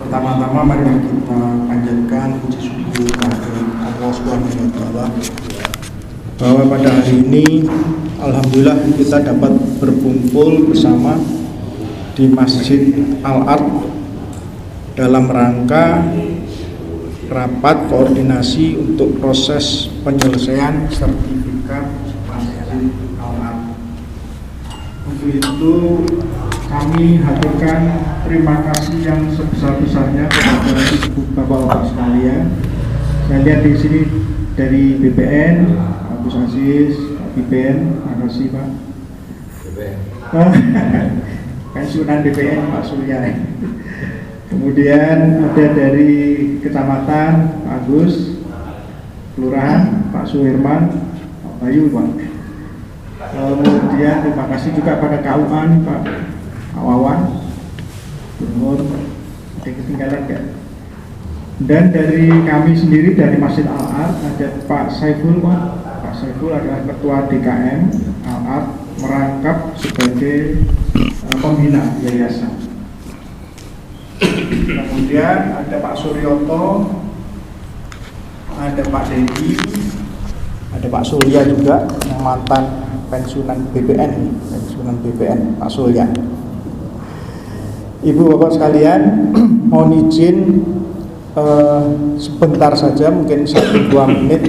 Pertama-tama mari kita panjatkan puji syukur kepada Allah Subhanahu wa taala bahwa pada hari ini alhamdulillah kita dapat berkumpul bersama di Masjid Al-Ard dalam rangka rapat koordinasi untuk proses penyelesaian sertifikat Masjid Al-Ard. Untuk itu kami haturkan terima kasih yang sebesar-besarnya kepada ibu bapak-bapak sekalian. Saya lihat di sini dari BPN, Pak Gus Aziz, Pak BPN, makasih Pak. BPN. Pensiunan BPN Pak Surya. Kemudian ada dari kecamatan Pak Agus, kelurahan Pak Suherman, Pak Bayu Pak. Kemudian terima kasih juga pada KUA Pak Wawan, Gubernur, ada ketinggalan kan? Dan dari kami sendiri dari Masjid Al-Ard ada Pak Saiful Pak. Pak Saiful adalah Ketua DKM Al-Ard merangkap sebagai pembina yayasan. Kemudian ada Pak Suryoto, ada Pak Dedi, ada Pak Surya juga yang mantan pensiunan BPN, Pak Surya. Ibu bapak sekalian, mohon izin sebentar saja, mungkin 1-2 menit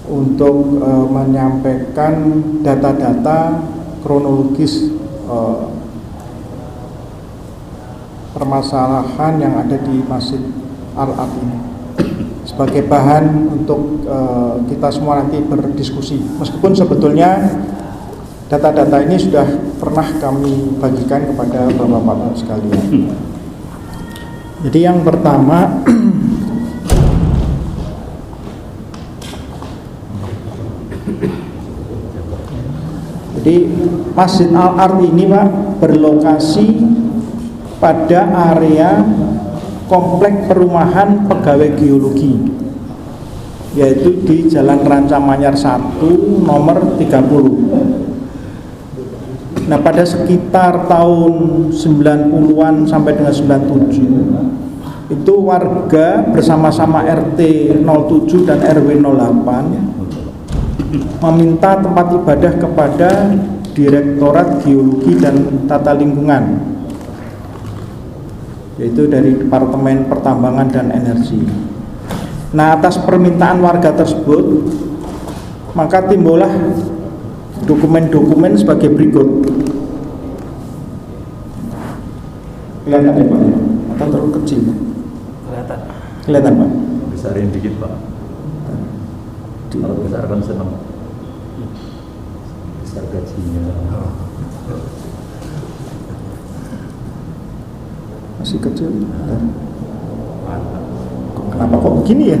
untuk menyampaikan data-data kronologis permasalahan yang ada di Masjid Al-Ard ini sebagai bahan untuk kita semua nanti berdiskusi. Meskipun sebetulnya data-data ini sudah pernah kami bagikan kepada bapak-bapak sekalian. Jadi yang pertama, jadi Masjid Al-Ard ini Pak berlokasi pada area komplek perumahan pegawai geologi, yaitu di Jalan Ranca Manyar 1 nomor 30. Nah, pada sekitar tahun 90-an sampai dengan 97 itu warga bersama-sama RT 07 dan RW 08 meminta tempat ibadah kepada Direktorat Geologi dan Tata Lingkungan, yaitu dari Departemen Pertambangan dan Energi. Nah, atas permintaan warga tersebut maka timbullah dokumen-dokumen sebagai berikut. Kelihatan ya Pak? Atau terlalu kecil? Kelihatan Pak? Besarin dikit Pak. Kalau besar kan senang. Besar gajinya. Masih kecil. Kenapa kok begini ya?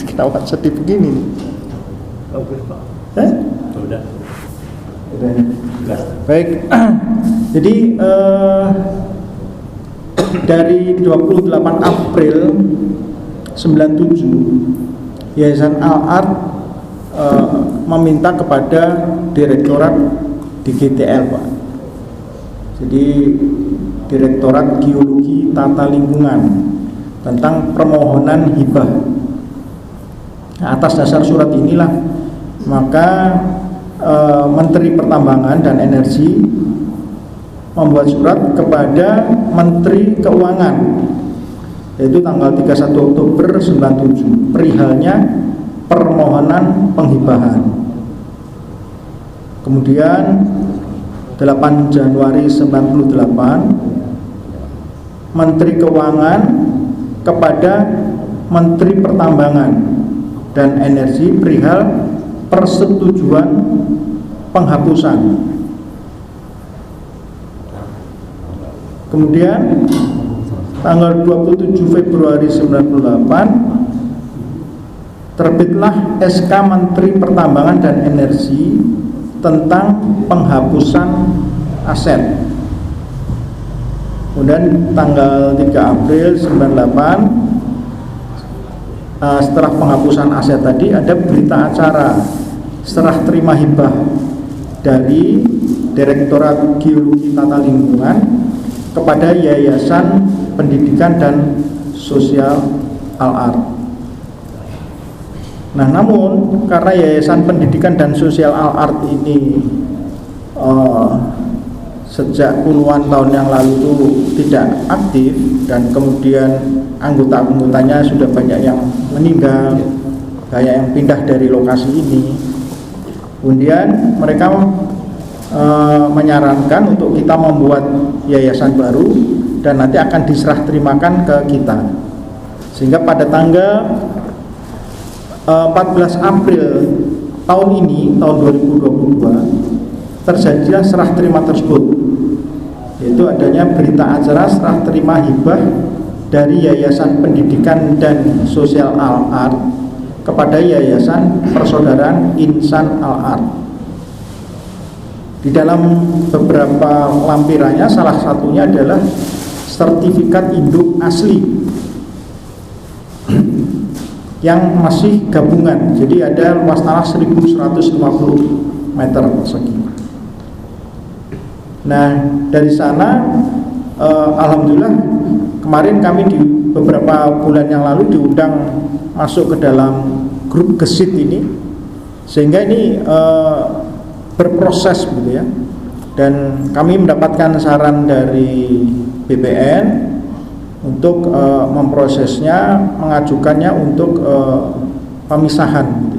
Kenapa sedih begini nih? Oke Pak. Udah. Baik. Jadi dari 28 April 97 Yayasan Al-Ard meminta kepada Direktorat DGTL Pak. Jadi Direktorat Geologi Tata Lingkungan tentang permohonan hibah. Nah, atas dasar surat inilah maka Menteri Pertambangan dan Energi membuat surat kepada Menteri Keuangan, yaitu tanggal 31 Oktober 97 perihalnya permohonan penghibahan. Kemudian 8 Januari 98 Menteri Keuangan kepada Menteri Pertambangan dan Energi perihal persetujuan penghapusan. Kemudian tanggal 27 Februari 98 terbitlah SK Menteri Pertambangan dan Energi tentang penghapusan aset. Kemudian tanggal 3 April 98 setelah penghapusan aset tadi ada berita acara serah terima hibah dari Direktorat Geologi Tata Lingkungan kepada Yayasan Pendidikan dan Sosial Al-Ard. Nah, namun karena Yayasan Pendidikan dan Sosial Al-Ard ini sejak puluhan tahun yang lalu itu tidak aktif, dan kemudian anggota-anggotanya sudah banyak yang meninggal, banyak yang pindah dari lokasi ini. Kemudian mereka menyarankan untuk kita membuat yayasan baru dan nanti akan diserah terimakan ke kita. Sehingga pada tanggal 14 April tahun ini, tahun 2022, terjadilah serah terima tersebut, yaitu adanya berita acara serah terima hibah dari Yayasan Pendidikan dan Sosial Al-Ard kepada Yayasan Persaudaraan Insan Al-Ard. Di dalam beberapa lampirannya, salah satunya adalah sertifikat induk asli yang masih gabungan. Jadi ada luas tanah 1150 meter persegi. Nah, dari sana alhamdulillah kemarin kami di beberapa bulan yang lalu diundang masuk ke dalam grup gesit ini, sehingga ini berproses gitu ya. Dan kami mendapatkan saran dari BPN untuk memprosesnya, mengajukannya untuk pemisahan gitu,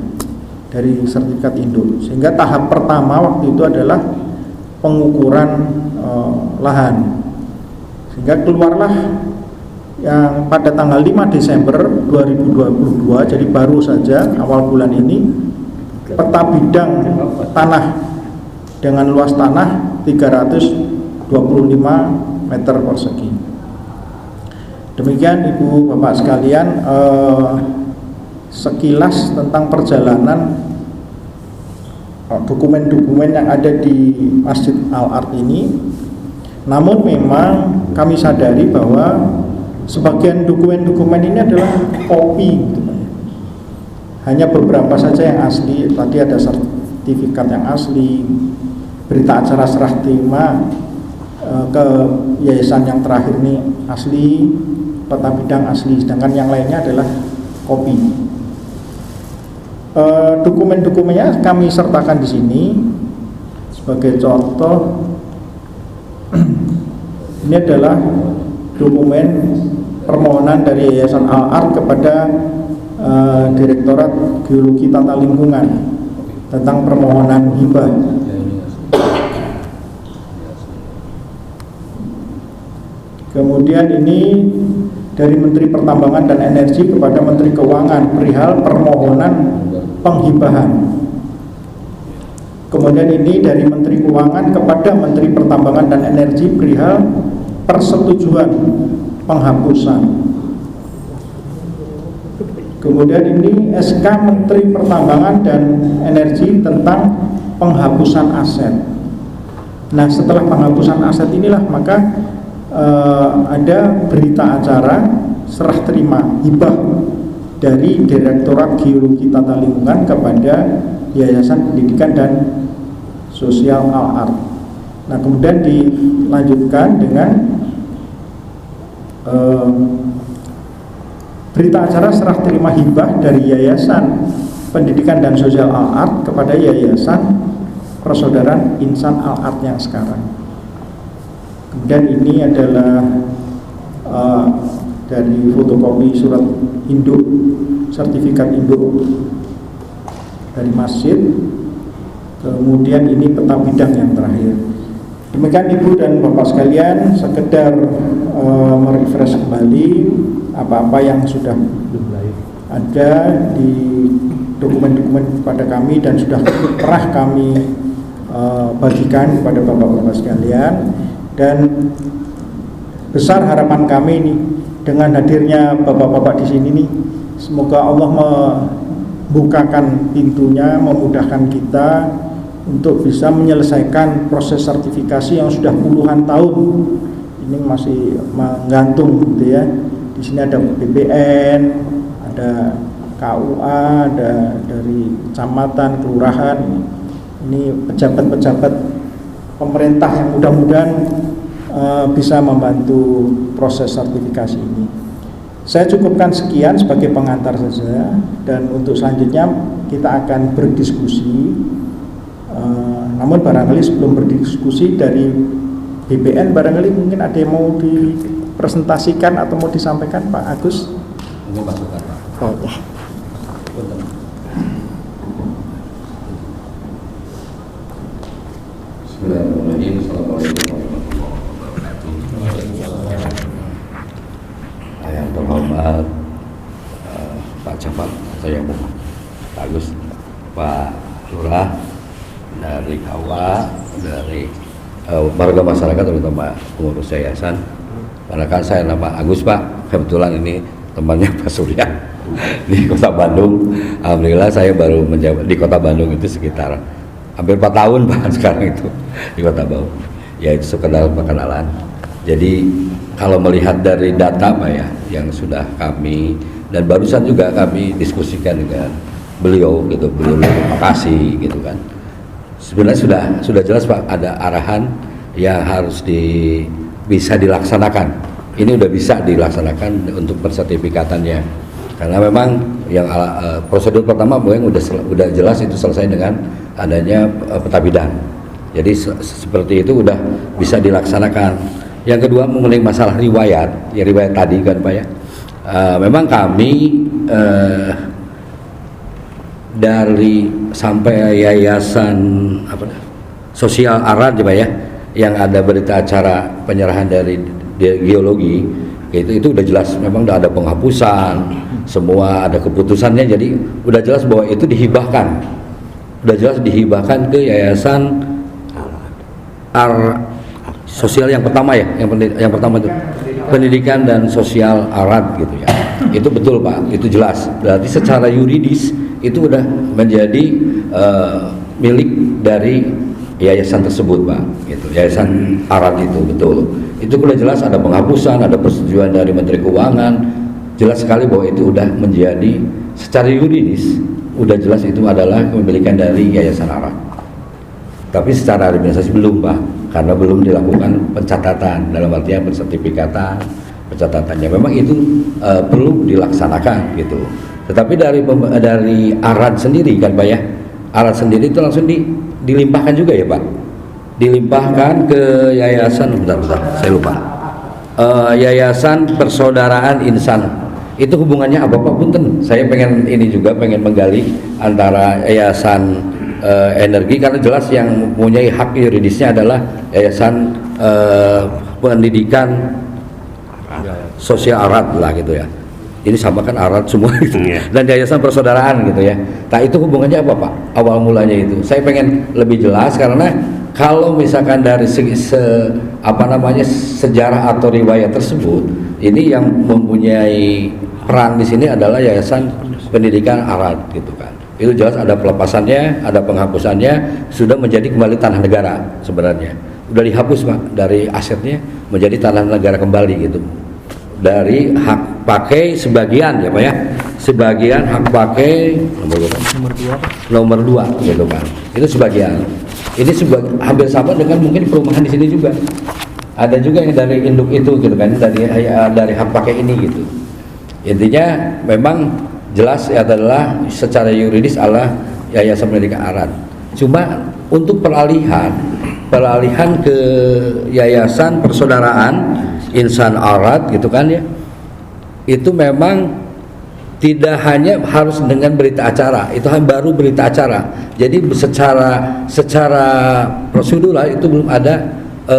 dari sertifikat induk. Sehingga tahap pertama waktu itu adalah pengukuran lahan. Sehingga keluarlah yang pada tanggal 5 Desember 2022, jadi baru saja awal bulan ini, peta bidang tanah dengan luas tanah 325 meter persegi. Demikian Ibu Bapak sekalian, sekilas tentang perjalanan dokumen-dokumen yang ada di Masjid Al-Ard ini. Namun memang kami sadari bahwa sebagian dokumen-dokumen ini adalah kopi, hanya beberapa saja yang asli. Tadi ada sertifikat yang asli, berita acara serah terima ke yayasan yang terakhir ini asli, peta bidang asli, sedangkan yang lainnya adalah kopi. Dokumen-dokumennya kami sertakan di sini sebagai contoh. Ini adalah dokumen permohonan dari Yayasan Al-Ard kepada Direktorat Geologi Tata Lingkungan tentang permohonan hibah. Kemudian ini dari Menteri Pertambangan dan Energi kepada Menteri Keuangan perihal permohonan penghibahan. Kemudian ini dari Menteri Keuangan kepada Menteri Pertambangan dan Energi perihal persetujuan penghapusan. Kemudian ini SK Menteri Pertambangan dan Energi tentang penghapusan aset. Nah, setelah penghapusan aset inilah maka ada berita acara serah terima hibah dari Direktorat Geologi Tata Lingkungan kepada Yayasan Pendidikan dan Sosial Al-Ard. Nah, kemudian dilanjutkan dengan berita acara serah terima hibah dari Yayasan Pendidikan dan Sosial Al-Ard kepada Yayasan Persaudaraan Insan Al-Ard yang sekarang. Kemudian ini adalah dari fotokopi surat induk, sertifikat induk dari masjid. Kemudian ini peta bidang yang terakhir. Demikian Ibu dan Bapak sekalian, sekedar merefresh kembali apa-apa yang sudah ada di dokumen-dokumen kepada kami dan sudah pernah kami bagikan kepada Bapak-Bapak sekalian. Dan besar harapan kami ini dengan hadirnya Bapak-Bapak di sini nih, semoga Allah membukakan pintunya, memudahkan kita untuk bisa menyelesaikan proses sertifikasi yang sudah puluhan tahun ini masih menggantung gitu ya. Di sini ada BPN, ada KUA, ada dari kecamatan, kelurahan, ini pejabat-pejabat pemerintah yang mudah-mudahan bisa membantu proses sertifikasi ini. Saya cukupkan sekian sebagai pengantar saja, dan untuk selanjutnya kita akan berdiskusi. Namun barangkali sebelum berdiskusi dari BPN, barangkali mungkin ada yang mau dipresentasikan atau mau disampaikan, Pak Agus. Ini masukan, Pak. Oh, ya. Bismillahirrahmanirrahim. Assalamualaikum warahmatullahi wabarakatuh. Yang terhormat Pak Camat, saya Pak Agus, Pak Lurah, dari KUA, dari warga masyarakat, terutama pengurus yayasan. Karena kan saya nama Agus, Pak, kebetulan ini temannya Pak Surya di Kota Bandung. Alhamdulillah saya baru menjabat di Kota Bandung itu sekitar hampir 4 tahun, Pak, sekarang itu di Kota Bandung. Ya itu sekedar perkenalan. Jadi kalau melihat dari data, Pak, ya, yang sudah kami dan barusan juga kami diskusikan dengan beliau gitu, beliau terima kasih gitu kan. Sebenarnya sudah jelas, Pak, ada arahan yang harus bisa dilaksanakan. Ini udah bisa dilaksanakan untuk persertifikatannya. Karena memang yang prosedur pertama yang udah jelas itu selesai dengan adanya peta bidang. Jadi seperti itu udah bisa dilaksanakan. Yang kedua mengenai masalah riwayat, ya riwayat tadi kan, Pak, ya. Memang kami dari sampai yayasan sosial Arad, Pak, ya, yang ada berita acara penyerahan dari geologi itu udah jelas, memang udah ada penghapusan, semua ada keputusannya, jadi udah jelas bahwa itu dihibahkan ke yayasan sosial yang pertama, ya, yang pertama itu pendidikan dan sosial Arad gitu, ya. Itu betul, Pak, itu jelas. Berarti secara yuridis itu udah menjadi milik dari yayasan tersebut, Pak, gitu. Yayasan Arad itu betul. Itu udah jelas ada penghapusan, ada persetujuan dari Menteri Keuangan. Jelas sekali bahwa itu udah menjadi secara yuridis udah jelas itu adalah kepemilikan dari yayasan Arad. Tapi secara administrasi belum, Pak, karena belum dilakukan pencatatan, dalam artian pensertifikatan, pencatatannya. Memang itu perlu dilaksanakan gitu. Tetapi dari Arad sendiri kan, Pak, ya, Arad sendiri itu langsung dilimpahkan juga, ya, Pak, dilimpahkan ke yayasan, bentar, saya lupa, Yayasan Persaudaraan Insan. Itu hubungannya apa, Pak? Punten, saya pengen menggali antara yayasan energi, karena jelas yang mempunyai hak yuridisnya adalah yayasan pendidikan sosial Arad lah gitu, ya. Ini sama kan Arad semua gitu. Dan yayasan persaudaraan gitu, ya. Nah, itu hubungannya apa, Pak? Awal mulanya itu saya pengen lebih jelas, karena kalau misalkan dari segi sejarah atau riwayat tersebut, ini yang mempunyai peran di sini adalah yayasan pendidikan Arad gitu kan. Itu jelas ada pelepasannya, ada penghapusannya, sudah menjadi kembali tanah negara sebenarnya. Udah dihapus, Pak, dari asetnya menjadi tanah negara kembali gitu. Dari hak pakai sebagian, ya, Pak, ya. Sebagian hak pakai nomor 2 gitu kan. Itu sebagian. Ini hampir sama dengan mungkin perumahan di sini juga. Ada juga yang dari induk itu gitu kan, dari hak pakai ini gitu. Intinya memang jelas adalah secara yuridis adalah Yayasan Pendidikan Arad. Cuma untuk peralihan ke Yayasan Persaudaraan Insan Arad gitu kan, ya. Itu memang tidak hanya harus dengan berita acara, itu baru berita acara. Jadi secara prosedural itu belum ada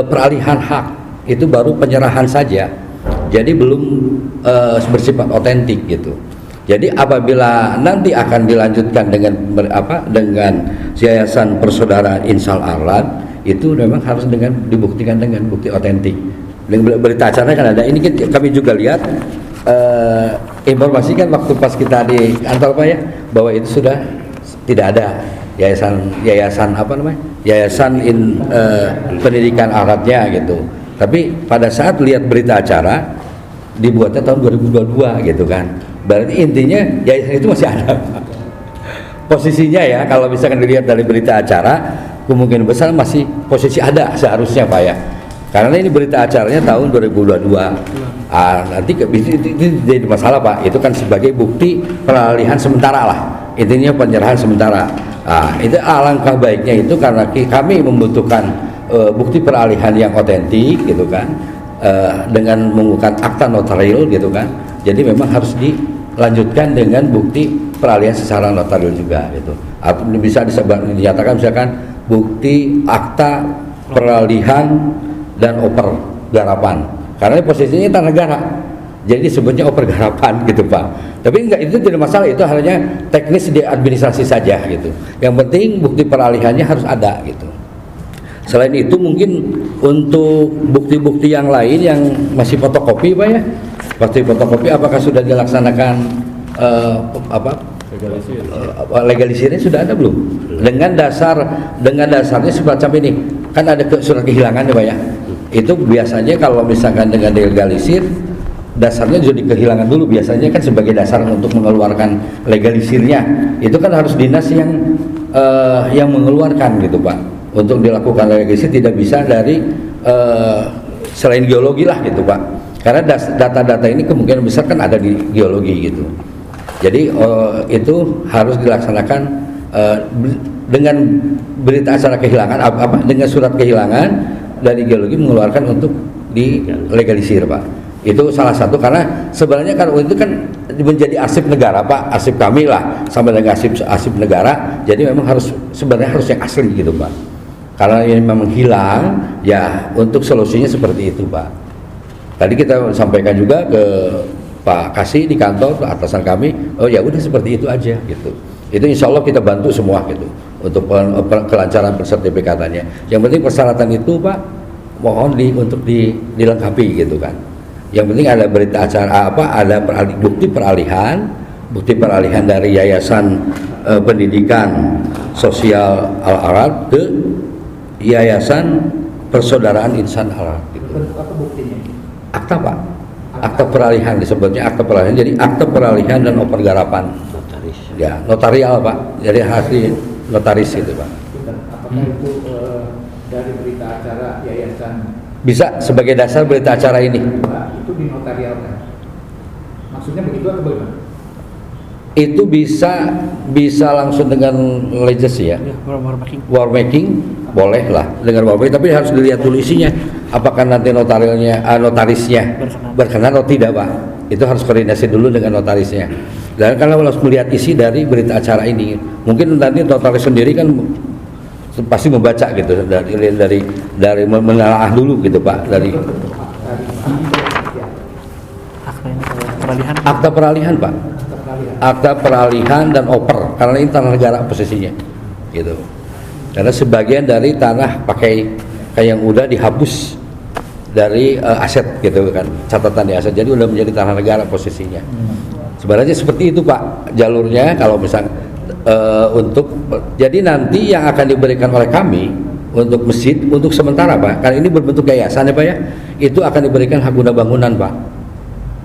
peralihan hak, itu baru penyerahan saja. Jadi belum bersifat otentik gitu. Jadi apabila nanti akan dilanjutkan dengan Yayasan Persaudaraan Insan Arad, itu memang harus dibuktikan dengan bukti otentik. Dengan berita acara kan ada. Ini kami juga lihat informasi kan waktu pas kita di kantor, Pak, ya, bahwa itu sudah tidak ada yayasan pendidikan Aradnya gitu. Tapi pada saat lihat berita acara dibuatnya tahun 2022 gitu kan. Berarti intinya yayasan itu masih ada, Pak. Posisinya, ya, kalau misalkan dilihat dari berita acara, kemungkinan besar masih posisi ada seharusnya, Pak, ya. Karena ini berita acaranya tahun 2022. Nanti itu jadi masalah Pak. Itu kan sebagai bukti peralihan sementara lah. Intinya penyerahan sementara. Itu alangkah baiknya itu karena kami membutuhkan bukti peralihan yang otentik gitu kan. Dengan menggunakan akta notarial gitu kan. Jadi memang harus dilanjutkan dengan bukti peralihan secara notarial juga gitu. Bisa dinyatakan misalkan bukti akta peralihan dan oper garapan, karena posisinya tanah negara, jadi disebutnya oper garapan gitu Pak. Tapi enggak, itu tidak masalah, itu hanya teknis di administrasi saja gitu. Yang penting bukti peralihannya harus ada gitu. Selain itu mungkin untuk bukti-bukti yang lain yang masih fotokopi Pak ya, pasti fotokopi apakah sudah dilaksanakan legalisirnya sudah ada belum? Dengan dasarnya semacam ini kan ada surat kehilangan ya Pak ya. Itu biasanya kalau misalkan dengan legalisir dasarnya jadi kehilangan dulu, biasanya kan sebagai dasar untuk mengeluarkan legalisirnya itu kan harus dinas yang mengeluarkan gitu Pak. Untuk dilakukan legalisir tidak bisa dari selain geologi lah gitu Pak, karena data-data ini kemungkinan besar kan ada di geologi gitu. Jadi itu harus dilaksanakan dengan berita acara kehilangan dengan surat kehilangan dari geologi mengeluarkan untuk dilegalisir Pak. Itu salah satu, karena sebenarnya kan itu kan menjadi arsip negara Pak, arsip kami lah sama dengan arsip negara. Jadi memang sebenarnya harus yang asli gitu Pak. Karena ini memang hilang ya, untuk solusinya seperti itu Pak. Tadi kita sampaikan juga ke Pak Kasih di kantor atasan kami, oh ya udah seperti itu aja gitu. Itu insya Allah kita bantu semua gitu untuk kelancaran persertifikatannya. Yang penting persyaratan itu Pak mohon untuk dilengkapi gitu kan. Yang penting ada berita acara ada bukti peralihan dari Yayasan Pendidikan Sosial Al-Arab ke Yayasan Persaudaraan Insan Al-Arab gitu. Apa buktinya? Akta Pak, akta peralihan disebutnya akta peralihan. Jadi akta peralihan dan oper garapan. Notaris. Ya, notarial Pak. Jadi hasil notaris gitu Pak. Apakah itu dari berita acara yayasan? Bisa sebagai dasar berita acara ini. Itu dinotarialkan. Maksudnya begitu atau bagaimana? Itu bisa langsung dengan legacy ya. War making boleh lah dengan war making, tapi harus dilihat dulu isinya. Apakah nanti notarisnya berkenan atau tidak Pak? Itu harus koordinasi dulu dengan notarisnya. Dan kalau harus melihat isi dari berita acara ini, mungkin nanti notaris sendiri kan pasti membaca gitu dari menelaah dulu gitu Pak, dari akta peralihan Pak, akta peralihan dan oper, karena ini tanah negara posisinya gitu. Karena sebagian dari tanah pakai kayak yang udah dihapus dari aset gitu kan, catatan di aset, jadi udah menjadi tanah negara posisinya. Sebenarnya seperti itu Pak jalurnya kalau misal jadi nanti yang akan diberikan oleh kami untuk masjid untuk sementara Pak, karena ini berbentuk yayasan ya Pak ya, itu akan diberikan hak guna bangunan Pak,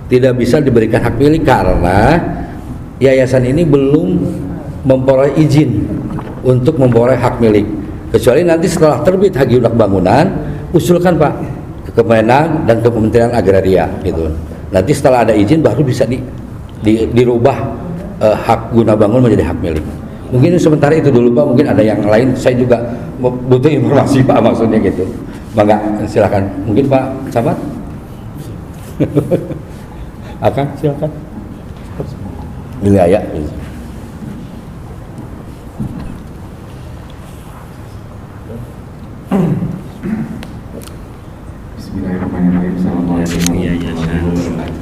tidak bisa diberikan hak milik karena yayasan ini belum memperoleh izin untuk memperoleh hak milik, kecuali nanti setelah terbit hak guna bangunan usulkan Pak ke Kemenang dan ke Kementerian Agraria gitu. Nanti setelah ada izin baru bisa dirubah hak guna bangun menjadi hak milik. Mungkin sementara itu dulu Pak, mungkin ada yang lain, saya juga butuh informasi Pak maksudnya gitu. Bangga, silakan. Mungkin Pak Camat? Akan silakan. Wilayah. Bismillahirrahmanirrahim. Assalamualaikum warahmatullahi wabarakatuh.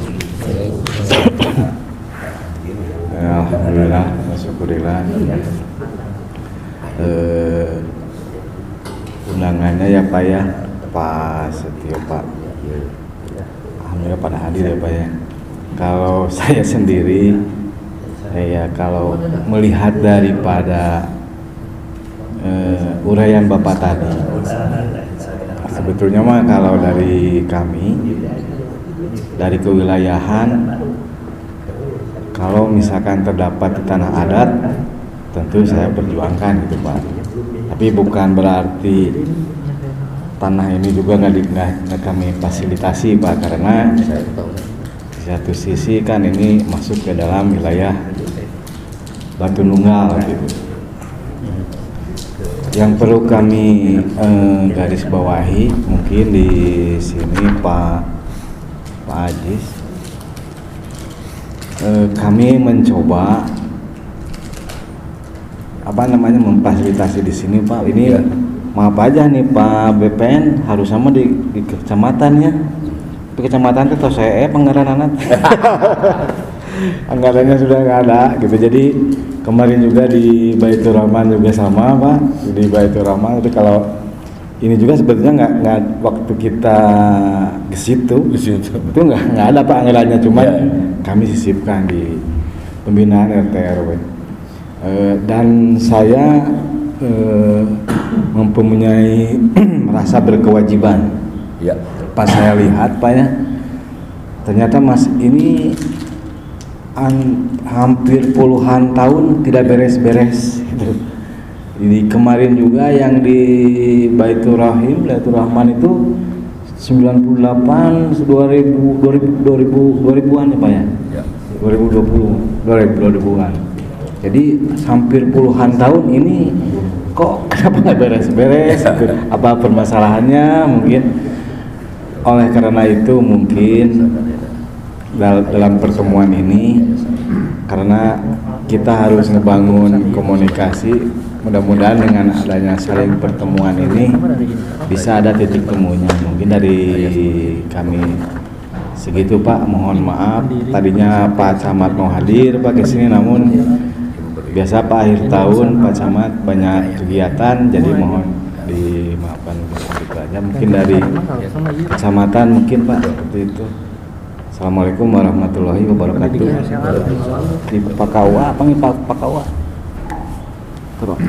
Alhamdulillah, syukurillah. Undangannya ya Pak ya, Pak Setio Pak. Alhamdulillah pada hadir ya Pak ya. Kalau saya sendiri, kalau melihat daripada uraian Bapak tadi, sebetulnya mah kalau dari kami, dari kewilayahan, kalau misalkan terdapat di tanah adat, tentu saya perjuangkan gitu Pak. Tapi bukan berarti tanah ini juga nggak kami fasilitasi Pak, karena di satu sisi kan ini masuk ke dalam wilayah Batu Nunggal gitu. Yang perlu kami garis bawahi mungkin di sini Pak Ajis, kami mencoba memfasilitasi di sini Pak. Ini maaf aja nih Pak BPN harus sama di kecamatan ya. Di kecamatan itu saya anggaran anak. Anggarannya sudah nggak ada gitu. Jadi kemarin juga di Baitur Rahman juga sama Pak, di Baitur Rahman. Tapi kalau ini juga sebetulnya nggak waktu kita ke situ itu nggak ada Pak anggarannya, cuma kami sisipkan di pembinaan RT RW. Dan saya mempunyai merasa berkewajiban. Ya. Pas saya lihat Pak ya, ternyata Mas ini hampir puluhan tahun tidak beres-beres. Jadi kemarin juga yang di Baitur Rahman itu 98 2000-an ya Pak ya? 2020-an. Jadi hampir puluhan tahun ini kok kenapa nggak beres-beres? Apa permasalahannya? Mungkin oleh karena itu mungkin dalam pertemuan ini, karena kita harus ngebangun komunikasi, mudah-mudahan dengan adanya saling pertemuan ini bisa ada titik temunya. Mungkin dari kami segitu Pak, mohon maaf tadinya Pak Camat mau hadir Pak ke sini, namun biasa Pak akhir tahun Pak Camat banyak kegiatan, jadi mohon dimaafkan begitu aja. Mungkin dari kecamatan mungkin Pak seperti itu. Assalamualaikum warahmatullahi wabarakatuh. Di Pakawa, apa nih Pakawa? Terus.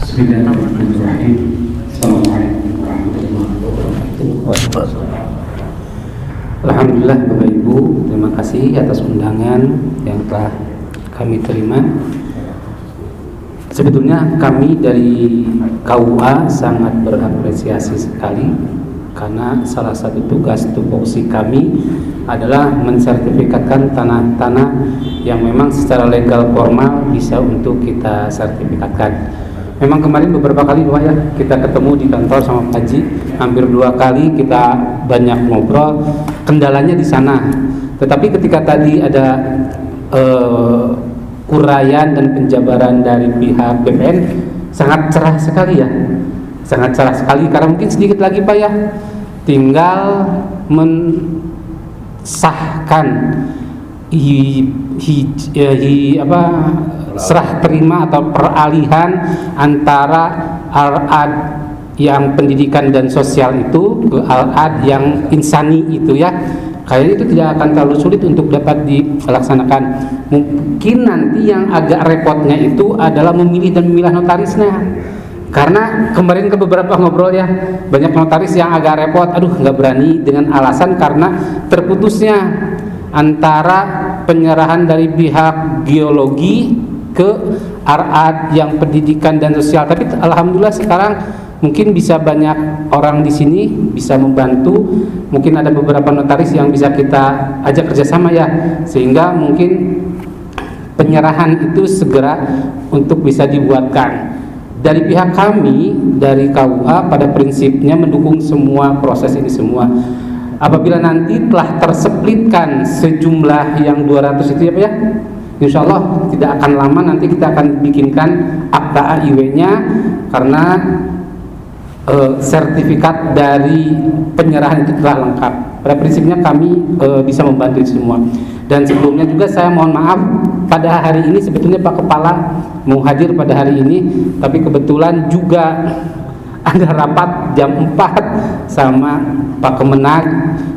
Bismillahirrahmanirrahim. Assalamualaikum warahmatullahi wabarakatuh. Alhamdulillah Bapak Ibu, terima kasih atas undangan yang telah kami terima. Sebetulnya kami dari KUA sangat berapresiasi sekali, karena salah satu tugas tupoksi kami adalah mensertifikatkan tanah-tanah yang memang secara legal formal bisa untuk kita sertifikatkan. Memang kemarin beberapa kali Pak ya kita ketemu di kantor sama Pak Haji, hampir 2 kali kita banyak ngobrol, kendalanya di sana. Tetapi ketika tadi ada uraian dan penjabaran dari pihak BPN sangat cerah sekali ya, sangat cerah sekali, karena mungkin sedikit lagi Pak ya tinggal mensahkan serah terima atau peralihan antara al-ad yang pendidikan dan sosial itu ke al-ad yang insani itu ya. Kayaknya itu tidak akan terlalu sulit untuk dapat dilaksanakan. Mungkin nanti yang agak repotnya itu adalah memilih dan memilah notarisnya. Karena kemarin ke beberapa ngobrol ya, banyak notaris yang agak repot, nggak berani dengan alasan karena terputusnya antara penyerahan dari pihak geologi ke al-ad yang pendidikan dan sosial. Tapi alhamdulillah sekarang mungkin bisa banyak orang di sini bisa membantu. Mungkin ada beberapa notaris yang bisa kita ajak kerjasama ya, sehingga mungkin penyerahan itu segera untuk bisa dibuatkan. Dari pihak kami dari KUA pada prinsipnya mendukung semua proses ini semua. Apabila nanti telah terseplitkan sejumlah yang 200 itu ya Pak ya, insya Allah tidak akan lama nanti kita akan bikinkan akta AIW-nya, karena sertifikat dari penyerahan itu telah lengkap. Pada prinsipnya kami bisa membantu itu semua. Dan sebelumnya juga saya mohon maaf, pada hari ini sebetulnya Pak Kepala mau hadir pada hari ini, tapi kebetulan juga ada rapat jam 4 sama Pak Kemenag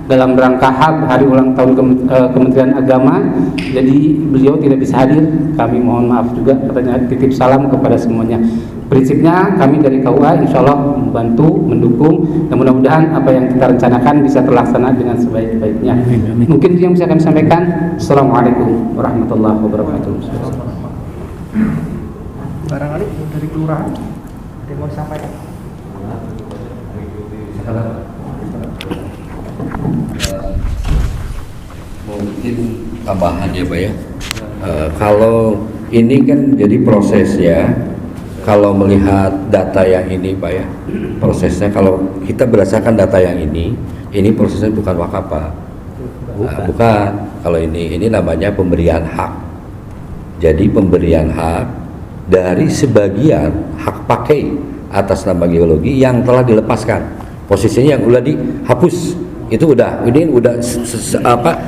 dalam rangka hari ulang tahun Kementerian Agama, jadi beliau tidak bisa hadir. Kami mohon maaf juga, katanya titip salam kepada semuanya. prinsipnya kami dari KUA insya Allah membantu, mendukung, dan mudah-mudahan apa yang kita rencanakan bisa terlaksana dengan sebaik-baiknya. Mungkin itu yang bisa kami sampaikan. Assalamualaikum warahmatullahi wabarakatuh. Barangkali dari kelurahan ada yang mau disampaikan. Mungkin tambahan ya Pak ya. Kalau ini kan jadi prosesnya, kalau melihat data yang ini Pak ya, prosesnya kalau kita berdasarkan data yang ini prosesnya bukan wakaf Pak. Bukan. Kalau ini namanya pemberian hak. Jadi pemberian hak dari sebagian hak pakai atas nama geologi yang telah dilepaskan. Posisinya yang udah dihapus itu ini udah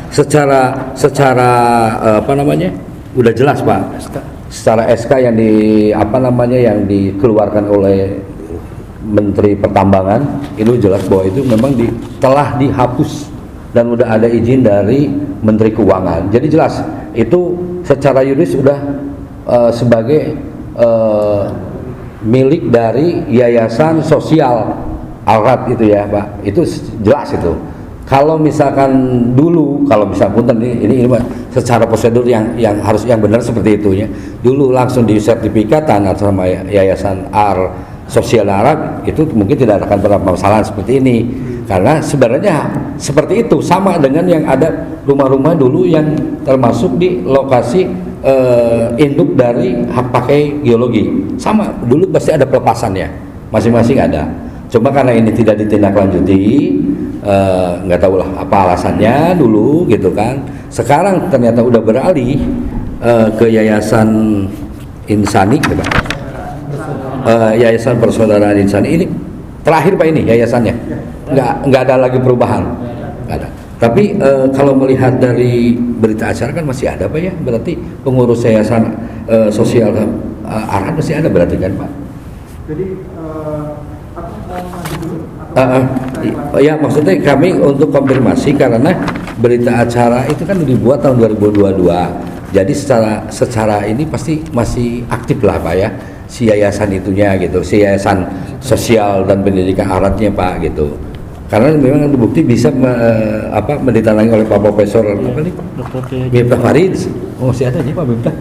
secara apa namanya udah jelas Pak, secara SK yang yang dikeluarkan oleh Menteri Pertambangan itu jelas bahwa itu memang telah dihapus dan udah ada izin dari Menteri Keuangan. Jadi jelas itu secara yuridis sudah sebagai milik dari Yayasan Sosial Al-Rad itu ya Pak, itu jelas itu. Kalau misalkan dulu, kalau misalkan ini secara prosedur yang harus yang benar seperti itu ya. Dulu langsung di sertifikatan atau sama Yayasan Sosial Al-Rad itu mungkin tidak akan pernah masalah seperti ini. Karena sebenarnya seperti itu sama dengan yang ada rumah-rumah dulu yang termasuk di lokasi induk dari hak pakai geologi. Sama dulu pasti ada pelepasannya, masing-masing ada. Cuma karena ini tidak ditindaklanjuti, nggak tahu lah apa alasannya dulu gitu kan. Sekarang ternyata udah beralih ke Yayasan Insani, Yayasan Persaudaraan Insani. Ini terakhir Pak ini yayasannya, nggak ada lagi perubahan, nggak ada. Tapi kalau melihat dari berita acara kan masih ada Pak ya, berarti pengurus Yayasan Sosial Al-Rad masih ada berarti kan Pak. Jadi ya maksudnya kami untuk konfirmasi karena berita acara itu kan dibuat tahun 2022, jadi secara ini pasti masih aktif lah Pak ya si yayasan itunya gitu, si Yayasan Sosial dan Pendidikan Al-Radnya Pak gitu, karena memang terbukti bisa ditandangi oleh Pak Profesor Miftah Farid. Oh masih ada nih Pak Miftah.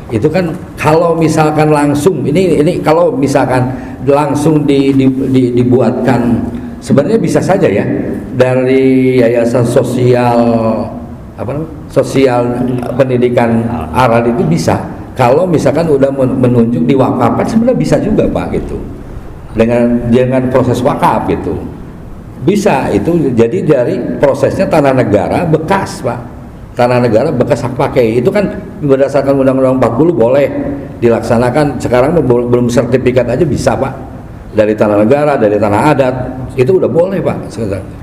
Itu kan kalau misalkan langsung ini kalau misalkan langsung dibuatkan sebenarnya bisa saja ya dari Yayasan Sosial Pendidikan Al-Rad itu bisa. Kalau misalkan udah menunjuk diwakafkan sebenarnya bisa juga Pak gitu. Dengan proses wakaf gitu. Bisa itu jadi dari prosesnya tanah negara bekas Pak. Tanah negara bekas hak pakai itu kan berdasarkan Undang-Undang 40 boleh dilaksanakan. Sekarang belum sertifikat aja bisa Pak, dari tanah negara, dari tanah adat itu udah boleh Pak.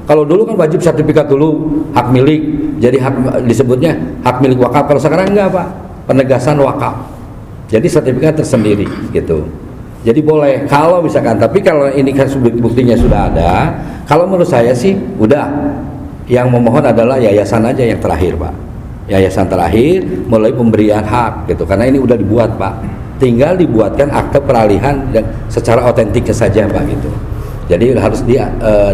Kalau dulu kan wajib sertifikat dulu hak milik, jadi hak disebutnya hak milik wakaf. Kalau sekarang enggak Pak, penegasan wakaf, jadi sertifikat tersendiri gitu. Jadi boleh kalau misalkan, tapi kalau ini kan buktinya sudah ada, kalau menurut saya sih udah yang memohon adalah yayasan aja yang terakhir Pak. Yayasan terakhir mulai pemberian hak gitu, karena ini udah dibuat Pak, tinggal dibuatkan akte peralihan dan secara otentik saja Pak gitu. Jadi harus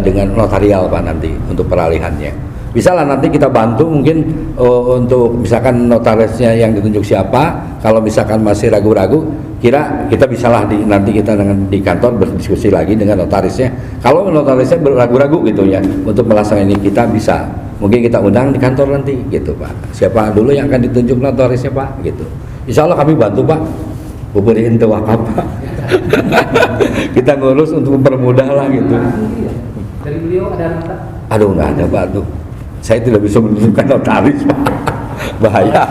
dengan notarial Pak nanti untuk peralihannya. Bisa lah nanti kita bantu mungkin untuk misalkan notarisnya yang ditunjuk siapa. Kalau misalkan masih ragu-ragu, kita bisalah nanti kita di kantor berdiskusi lagi dengan notarisnya. Kalau notarisnya ragu-ragu gitu ya untuk melaksanakan ini, kita bisa mungkin kita undang di kantor nanti gitu Pak. Siapa dulu yang akan ditunjuk notarisnya Pak gitu. Insya Allah kami bantu Pak, buburiin tuh wakaf Pak. Kita ngurus untuk mempermudah lah gitu. dari beliau ada nota? Aduh nggak ada Pak tuh. Saya tidak bisa menunjukkan notaris Pak. Bahaya.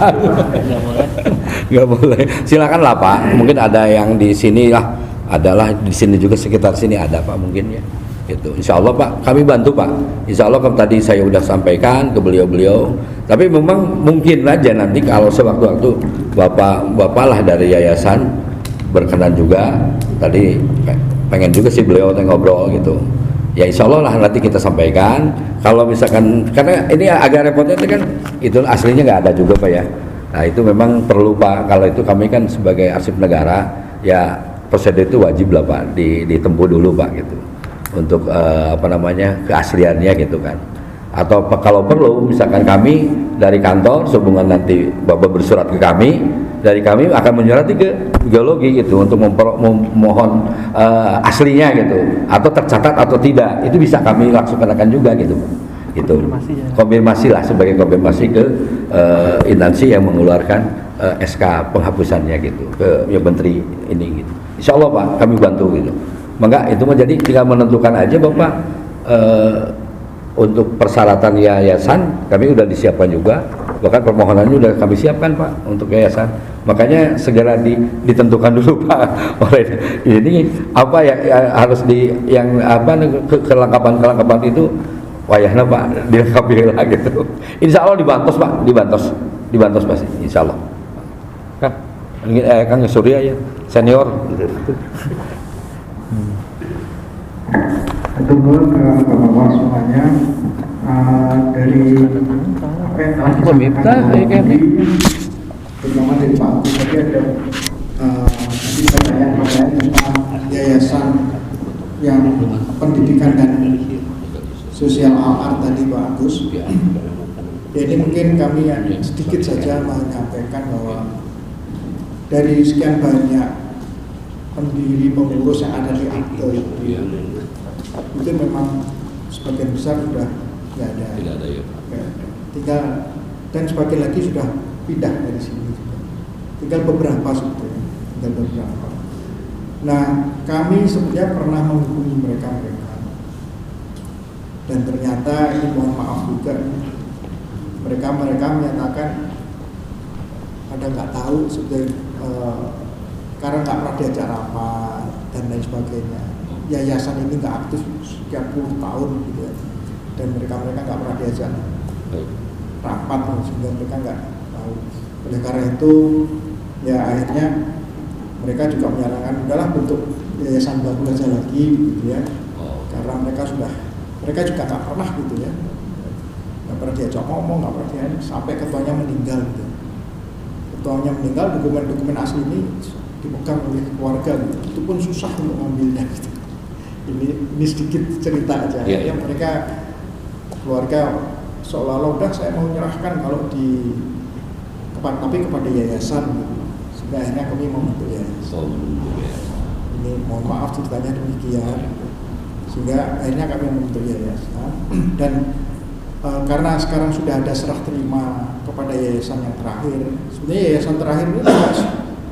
Nggak boleh. Silakan lah Pak. Mungkin ada yang di sini lah. Adalah di sini juga sekitar sini ada Pak mungkin ya. Gitu. Insya Allah Pak, kami bantu Pak. Insya Allah tadi saya udah sampaikan ke beliau-beliau. Tapi memang mungkin aja nanti kalau sewaktu-waktu bapak lah dari yayasan berkenan juga. Tadi pengen juga sih beliau ngobrol gitu. Ya insya Allah lah nanti kita sampaikan. Kalau misalkan, karena ini agak repotnya itu kan itu aslinya nggak ada juga Pak ya. Nah itu memang perlu Pak. Kalau itu kami kan sebagai arsip negara ya prosedur itu wajib lah Pak ditempuh dulu Pak gitu untuk keasliannya gitu kan. Atau kalau perlu misalkan kami dari kantor sehubungan nanti Bapak bersurat ke kami, dari kami akan menyurati ke geologi gitu untuk memohon aslinya gitu atau tercatat atau tidak, itu bisa kami laksanakan juga gitu konfirmasi lah sebagai konfirmasi ke instansi yang mengeluarkan SK penghapusannya gitu ke menteri ini gitu. Insya Allah Pak kami bantu gitu. Maka itu menjadi tinggal menentukan aja Bapak untuk persyaratan yayasan kami sudah disiapkan juga, bahkan permohonannya sudah kami siapkan Pak untuk yayasan. Makanya segera ditentukan dulu Pak oleh ini apa ya harus kelengkapan itu wayahnya Pak dilengkapi lah gitu. Insya Allah dibantos Pak, dibantos pasti Insya Allah. Kang Surya ya senior. Betul Bapak-bapak semuanya, dari apa yang telah disampaikan terutama dari Pak Agus tadi ada pertanyaan tentang yayasan yang pendidikan dan sosial Al-Art tadi Pak Agus. Ya, ini mungkin kami sedikit saja menyampaikan bahwa dari sekian banyak pendiri pengurus yang ada di akte itu memang sebagian besar sudah tidak ada. Tidak ada ya. Tinggal dan sebagian lagi sudah pindah dari sini. Tinggal beberapa sebetulnya. Tinggal beberapa. Nah, kami sebenarnya pernah menghubungi mereka. Dan ternyata ini mohon maaf juga mereka menyatakan ada nggak tahu sebenarnya karena nggak pernah diajar apa dan lain sebagainya. Yayasan ini nggak aktif sekian puluh tahun gitu ya. Dan mereka nggak pernah diajak rapat sehingga mereka nggak tahu. Oleh karena itu ya akhirnya mereka juga menyarankan udahlah bentuk yayasan baru aja lagi gitu ya. Karena mereka juga nggak pernah gitu ya, nggak pernah diajak ngomong, nggak pernah diajak sampai ketuanya meninggal gitu. Ketuanya meninggal, dokumen asli ini dipegang oleh keluarga gitu. Itu pun susah untuk ngambilnya gitu. Ini sedikit cerita aja. Yang mereka keluarga seolah-olah udah saya mau menyerahkan kalau tapi kepada yayasan gitu. Sehingga akhirnya kami membentuk yayasan. Ini mohon maaf ceritanya demikian. Sehingga akhirnya kami membentuk yayasan dan karena sekarang sudah ada serah terima kepada yayasan yang terakhir. Sebenarnya yayasan terakhir ini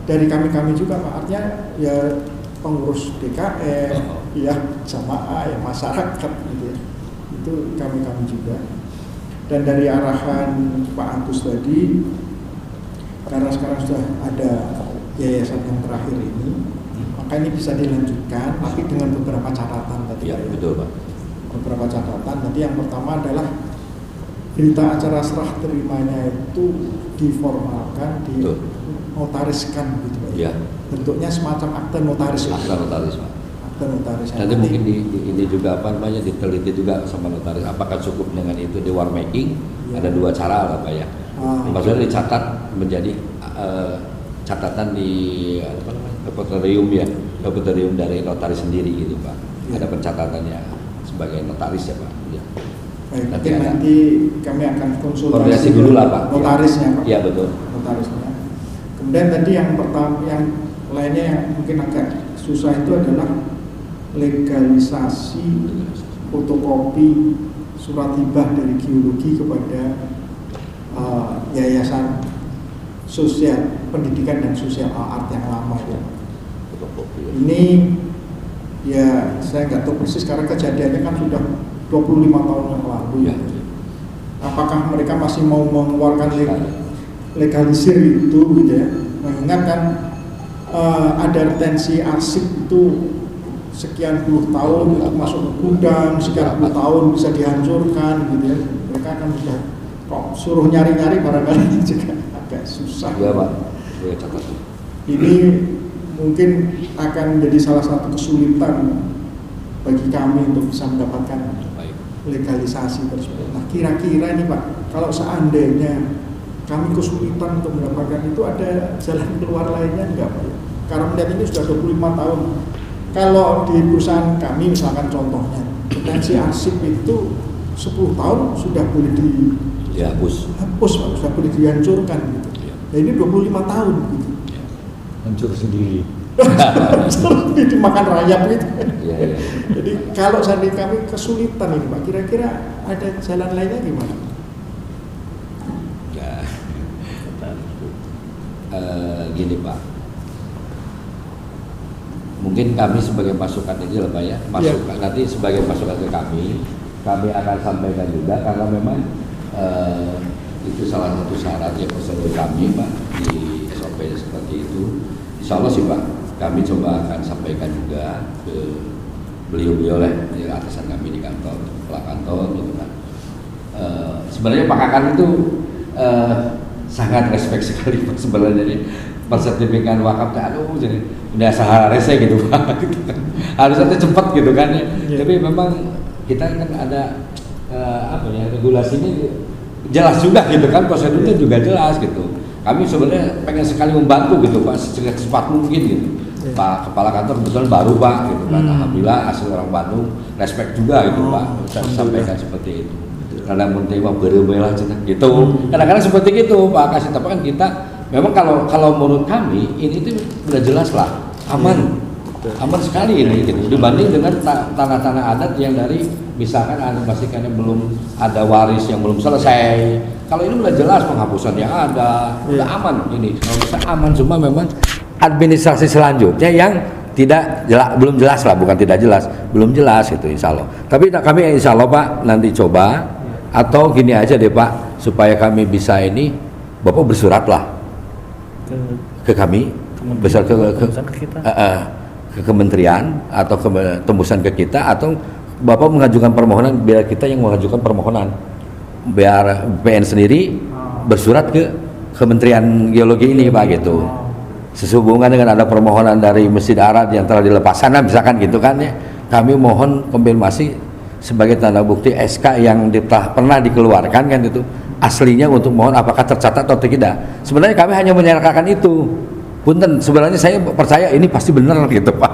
dari kami juga Pak, artinya ya pengurus DKM, ya jamaah, ya masyarakat gitu ya. Itu kami juga. Dan dari arahan Pak Agus tadi, karena sekarang sudah ada yayasan yang terakhir ini, maka ini bisa dilanjutkan, tapi dengan beberapa catatan tadi. Ya, betul Pak. Beberapa catatan. Tadi yang pertama adalah berita acara serah terimanya itu diformalkan, dinotariskan gitu Pak. Ya. Bentuknya semacam akte notaris. Akte notaris Pak. Akte notaris. Nanti mungkin ini juga diteliti juga sama notaris. Apakah cukup dengan itu di war making? Ya. Ada dua cara lah Pak ya. Maksudnya dicatat menjadi catatan di repertorium dari notaris sendiri gitu Pak. Ya. Ada pencatatannya sebagai notaris ya Pak. Ya. Baik, nanti kami akan konsultasi dulu lah Pak. Notarisnya Pak. Iya betul. Notarisnya. Kemudian tadi yang pertama, yang lainnya yang mungkin agak susah itu adalah legalisasi fotokopi surat hibah dari geologi kepada yayasan sosial pendidikan dan sosial art yang lama ya. Ini ya saya nggak tahu persis karena kejadiannya kan sudah 25 tahun yang lalu ya. Apakah mereka masih mau mengeluarkan legalisir itu gitu ya? Mengingat kan ada retensi arsip itu sekian puluh tahun untuk masuk ke gudang, sekian puluh tahun bisa dihancurkan gitu ya. Mereka akan sudah kok suruh nyari-nyari barangkali juga agak susah. Iya Pak. Ini mungkin akan menjadi salah satu kesulitan bagi kami untuk bisa mendapatkan legalisasi tersebut. Nah kira-kira ini Pak, kalau seandainya kami kesulitan untuk mendapatkan itu, ada jalan keluar lainnya enggak Pak? karena melihat ini sudah 25 tahun. Kalau di perusahaan kami misalkan contohnya, potensi arsip itu 10 tahun sudah boleh dihapus, Pak, sudah boleh dihancurkan gitu. Nah ini 25 tahun gitu. Hancur sendiri. Dimakan rayap gitu. Ya. Jadi kalau seandainya kami kesulitan ini Pak, kira-kira ada jalan lainnya gimana? Ya. Gini Pak, mungkin kami sebagai masukan aja lah Pak ya, masukan nanti sebagai masukan ke kami akan sampaikan juga karena memang itu salah satu syarat yang prosedur kami Pak di SOP seperti itu. Insya Allah sih Pak, kami coba akan sampaikan juga ke beliau-beliau lah, atasan kami di kantor, kepala kantor gitu kan. Sebenarnya Pak Kakan itu sangat respect sekali Pak sebenarnya dari persertifikan wakaf, aduh jadi udah sahara rese gitu Pak, harusnya cepat gitu kan ya. Tapi memang kita kan ada regulasinya jelas juga gitu kan, prosedurnya juga jelas gitu. Kami sebenarnya pengen sekali membantu gitu Pak, secepat mungkin gitu. Pak Kepala Kantor betul baru Pak gitu kan, alhamdulillah asli orang Bandung, respect juga gitu Pak, saya sampaikan seperti itu. Karena mentewa berbela gitu, kadang-kadang seperti itu Pak kasih, tapi kan kita memang kalau menurut kami ini tuh udah jelas lah, aman sekali ini gitu, dibanding dengan tanah-tanah adat yang dari misalkan ada pastikannya belum ada waris yang belum selesai. Kalau ini udah jelas penghapusan yang ada, udah aman ini. Kalau bisa aman, cuma memang administrasi selanjutnya yang belum jelas lah, bukan tidak jelas, belum jelas itu insya Allah. Tapi kami insya Allah Pak nanti coba, atau gini aja deh Pak, supaya kami bisa ini, Bapak bersurat lah ke kami, besar ke kementerian atau tembusan ke kita, atau Bapak mengajukan permohonan biar kita yang mengajukan permohonan, biar PN sendiri bersurat ke Kementerian Geologi ini Pak gitu. Sehubungan dengan ada permohonan dari Masjid Arad yang telah dilepas sana misalkan gitu kan ya, kami mohon konfirmasi sebagai tanda bukti SK yang telah pernah dikeluarkan kan itu aslinya, untuk mohon apakah tercatat atau tidak. Sebenarnya kami hanya menyerahkan itu. Punten, sebenarnya saya percaya ini pasti benar gitu Pak.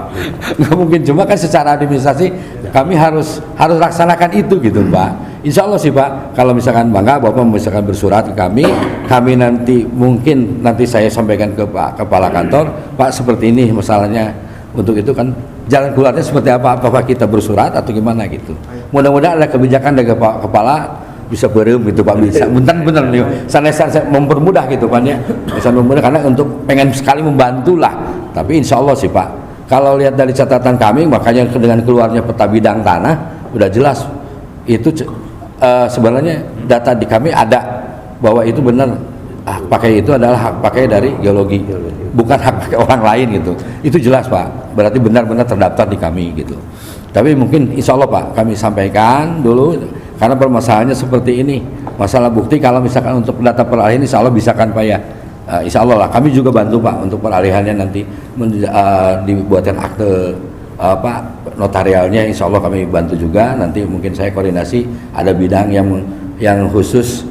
Nggak mungkin, cuma kan secara administrasi kami harus laksanakan itu gitu Pak. Insya Allah sih Pak, kalau misalkan bangga Bapak misalkan bersurat ke kami nanti mungkin nanti saya sampaikan ke Pak Kepala Kantor, Pak seperti ini masalahnya, untuk itu kan jalan keluarnya seperti apa, apakah kita bersurat atau gimana gitu. Mudah-mudahan ada kebijakan dari Pak Kepala bisa berem gitu Pak, bisa bener nih saya mempermudah gitu kan ya, bisa mempermudah karena untuk pengen sekali membantu lah. Tapi insya Allah sih Pak, kalau lihat dari catatan kami, makanya dengan keluarnya peta bidang tanah udah jelas itu sebenarnya data di kami ada bahwa itu benar hak pakai itu adalah hak pakai dari geologi, bukan hak pakai orang lain gitu. Itu jelas Pak, berarti benar-benar terdaftar di kami gitu. Tapi mungkin insya Allah Pak kami sampaikan dulu, karena permasalahannya seperti ini, masalah bukti. Kalau misalkan untuk data peralihan insya Allah bisa kan Pak ya, insya Allah lah kami juga bantu Pak untuk peralihannya nanti dibuatkan akte notarialnya, insya Allah kami bantu juga. Nanti mungkin saya koordinasi ada bidang yang khusus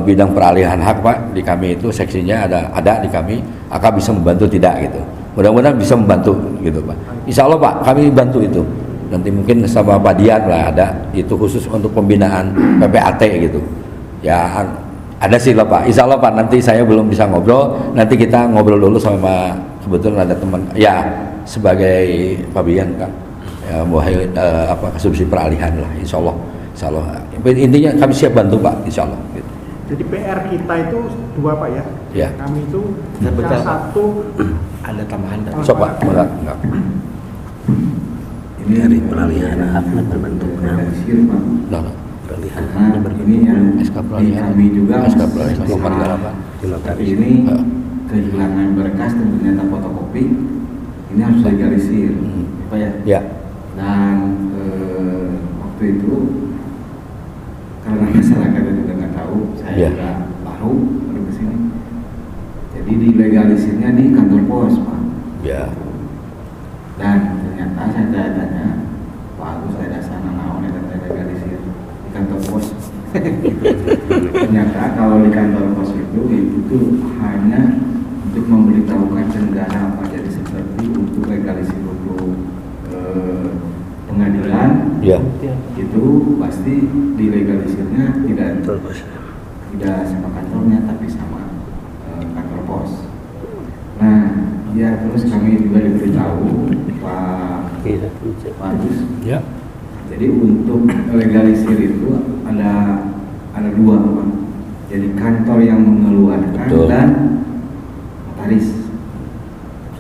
bidang peralihan hak Pak di kami, itu seksinya ada di kami, akan bisa membantu tidak gitu. Mudah-mudahan bisa membantu gitu Pak, insya Allah Pak kami bantu itu. Nanti mungkin sama Pak Dian lah ada, itu khusus untuk pembinaan PPAT gitu ya, ada sih lah Pak, insya Allah Pak. Nanti saya belum bisa ngobrol, nanti kita ngobrol dulu sama, kebetulan ada teman ya sebagai Pak Bian kan ya, subsidi peralihan lah, insya Allah intinya kami siap bantu Pak, insya Allah gitu. Jadi PR kita itu dua Pak ya, ya. Kami itu Betul. yang satu Ada tambahan dari So Pak, enggak. Ini dari peralihan hak berbentuk Nah, peralihan karena ini yang SK peralihan, kami juga SK peralihan sama, 438. tapi ini kehilangan berkas dan ternyata fotokopi ini harus legalisir Pak ya. Ya. Dan waktu itu karena masyarakat juga nggak tahu, saya Ya. juga baru ke sini, jadi dilegalisirnya di kantor pos Pak. Ya. Dan ternyata saya tanya Pak Agus, saya dasarnya naon yang legalisir di kantor pos. Ternyata kalau di kantor pos itu hanya untuk memberitahukan negara apa jadi itu pasti dilegalisirnya tidak sama kantornya tapi sama kantor pos. Nah, ya terus kami juga diberitahu Pak Agus. Ya. Jadi untuk legalisir itu ada dua Pak. Jadi kantor yang mengeluarkan Betul. dan notaris.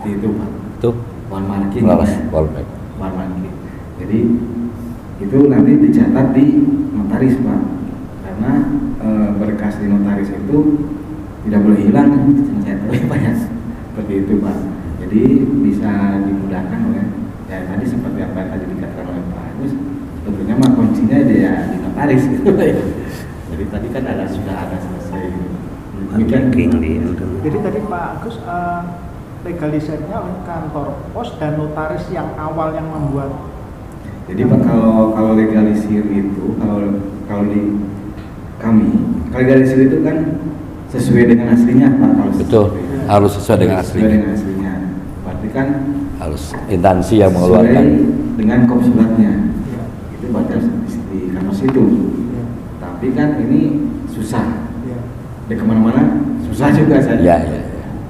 Seperti itu Pak. Tuh. One marking. One marking. Jadi itu nanti dicatat di notaris Pak. Karena berkas di notaris itu tidak boleh hilang, dicatat oleh Pak ya. Seperti itu Pak. Jadi bisa dimudahkan oleh ya tadi seperti apa yang tadi dikatakan oleh Pak Agus. Sebetulnya mah kuncinya dia di notaris gitu ya. Jadi tadi kan sudah ada selesai. Jadi tadi Pak Agus legalisirnya oleh kantor pos dan notaris yang awal yang membuat. Jadi Pak kalau legalisir itu kalau di kami legalisir itu kan sesuai dengan aslinya Pak. Betul. Harus sesuai dengan aslinya. Berarti kan Harus instansi yang mengeluarkan. sesuai dengan kop suratnya. Itu berarti harus di kantor situ. Tapi kan ini susah. Di kemana-mana susah juga saya. Ya.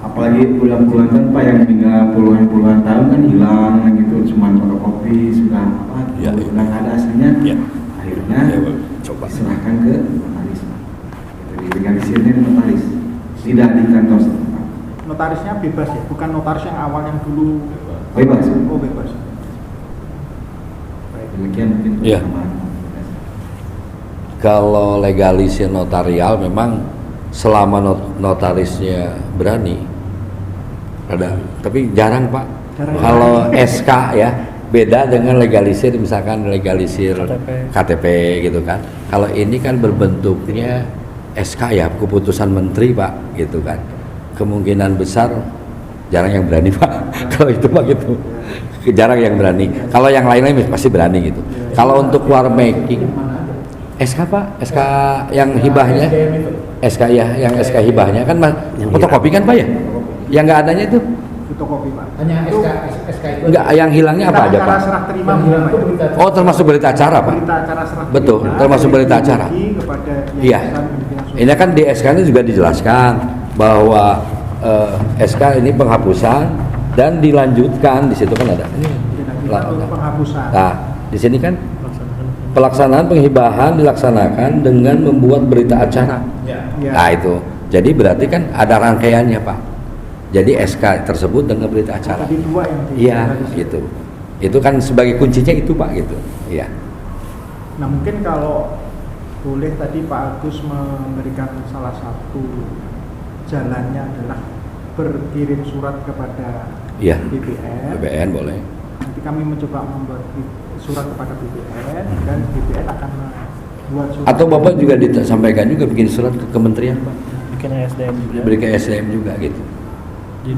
Apalagi puluhan kan Pak yang tinggal puluhan tahun kan hilang gitu, cuma fotokopi sudah apa, Ya. sudah nggak ada aslinya. Ya. Akhirnya Ya, coba. diserahkan ke notaris Pak. Itu dilegalisirnya di notaris, tidak di kantor setempat. Notarisnya bebas ya, bukan notaris yang awal yang dulu. Bebas. Oh bebas. Demikian mungkin Ya. persamaan. Kalau legalisir notarial memang selama notarisnya berani ada, tapi jarang Pak. Kalau SK ya beda dengan legalisir, misalkan legalisir KTP gitu kan. Kalau ini kan berbentuknya SK ya, keputusan menteri Pak gitu kan. Kemungkinan besar jarang yang berani Pak. Kalau itu Pak gitu, jarang yang berani. Kalau yang lain-lain pasti berani gitu. Kalau untuk war making SK Pak, SK yang hibahnya, SK ya, yang SK hibahnya kan fotokopi kan Pak ya? Yang nggak adanya itu? Fotokopi Pak. Hanya SK itu. Enggak, yang hilangnya apa aja Pak? Serah terima Yang hilang itu Pak. berita. Oh, termasuk berita acara Pak? Berita acara serah terima. Betul, termasuk berita acara. Kepada Iya. Ini kan di SK ini juga dijelaskan bahwa SK ini penghapusan dan dilanjutkan, di situ kan ada. penghapusan. Nah, di sini kan pelaksanaan penghibahan dilaksanakan dengan membuat berita acara. Ya. Ya. Nah itu, jadi berarti kan ada rangkaiannya Pak. Jadi SK tersebut dengan berita acara. Tadi dua yang Iya, gitu. Itu kan sebagai kuncinya itu Pak gitu. Iya. Nah mungkin kalau boleh tadi Pak Agus memberikan salah satu jalannya adalah berkirim surat kepada Iya. BPN. BPN boleh. Nanti kami mencoba membuat surat kepada BPN dan BPN akan membuat surat. Atau Bapak juga disampaikan juga bikin surat ke kementerian Pak. Bikin SDM juga. Beri ke SDM juga gitu. Di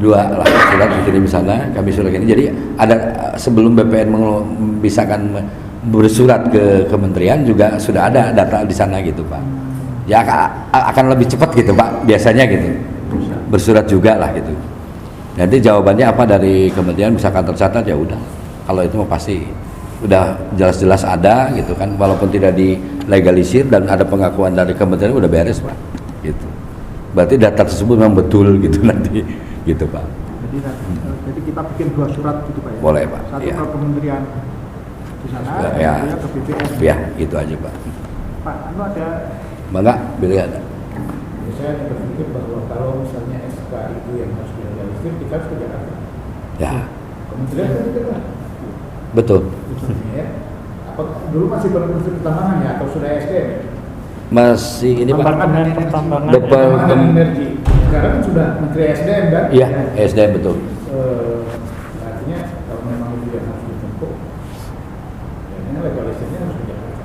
Dua lah surat dikirim di sana, kami surat ini. Jadi ada sebelum BPN bisakan bersurat ke kementerian juga sudah ada data di sana gitu Pak. Ya akan lebih cepat gitu Pak biasanya gitu. Bersurat juga lah gitu. Nanti jawabannya apa dari kementerian misalkan tercatat ya udah. Kalau itu mah pasti udah jelas-jelas ada gitu kan, walaupun tidak dilegalisir dan ada pengakuan dari kementerian udah beres Pak. Gitu. Berarti data tersebut memang betul gitu nanti gitu Pak. Jadi kita bikin dua surat gitu Pak ya. Boleh Pak. Satu Ya. ke kementerian di sana, Ya. kedua ke BPN. Ya, gitu aja Pak. Pak, ada Bangga, pilih ada. Saya berpikir bahwa kalau misalnya SK itu yang harus dilegalisir, kita harus ke Jakarta. Ya, Kementerian kan kita kan. betul. Ya. Apa dulu masih berfungsi pertambangan ya atau sudah SDM? Masih ini Pak. pertambangan. Pertambangan energi. Sekarang kan sudah Menteri SDM kan? Iya, SDM betul. Artinya kalau memang itu yang harus ditempuh, ya ini legalisirnya harus ke Jakarta.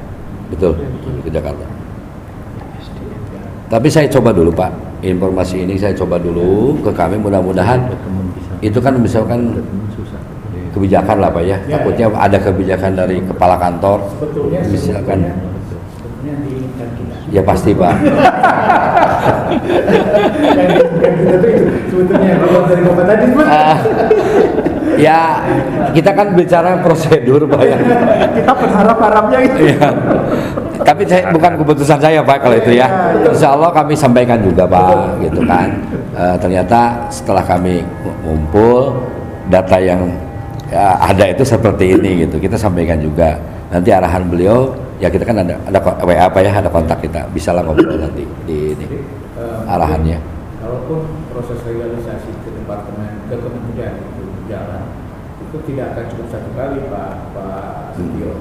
Betul, ke Jakarta. Tapi saya coba dulu Pak, informasi ini saya coba dulu ke kami, mudah-mudahan itu kan misalkan kebijakan lah Pak ya. Takutnya ada kebijakan dari kepala kantor, Sebetulnya misalkan sebetulnya diinginkan kita. ya pasti Pak. Yang kita tuh itu sebetulnya kalau dari Bapak tadi pun Ya, kita kan bicara prosedur Pak ya. Kita berharap-harapnya gitu. Iya. Tapi bukan keputusan saya Pak kalau itu ya. Insya Allah kami sampaikan juga Pak, gitu kan. Ternyata setelah kami ngumpul data yang ada itu seperti ini gitu, kita sampaikan juga. Nanti arahan beliau, ya kita kan ada WA apa ya, ada kontak kita, bisa lah ngobrol nanti di ini arahannya. Kalaupun proses legalisasi ke departemen, ke kementerian itu jalan, itu tidak akan cukup satu kali Pak Setio.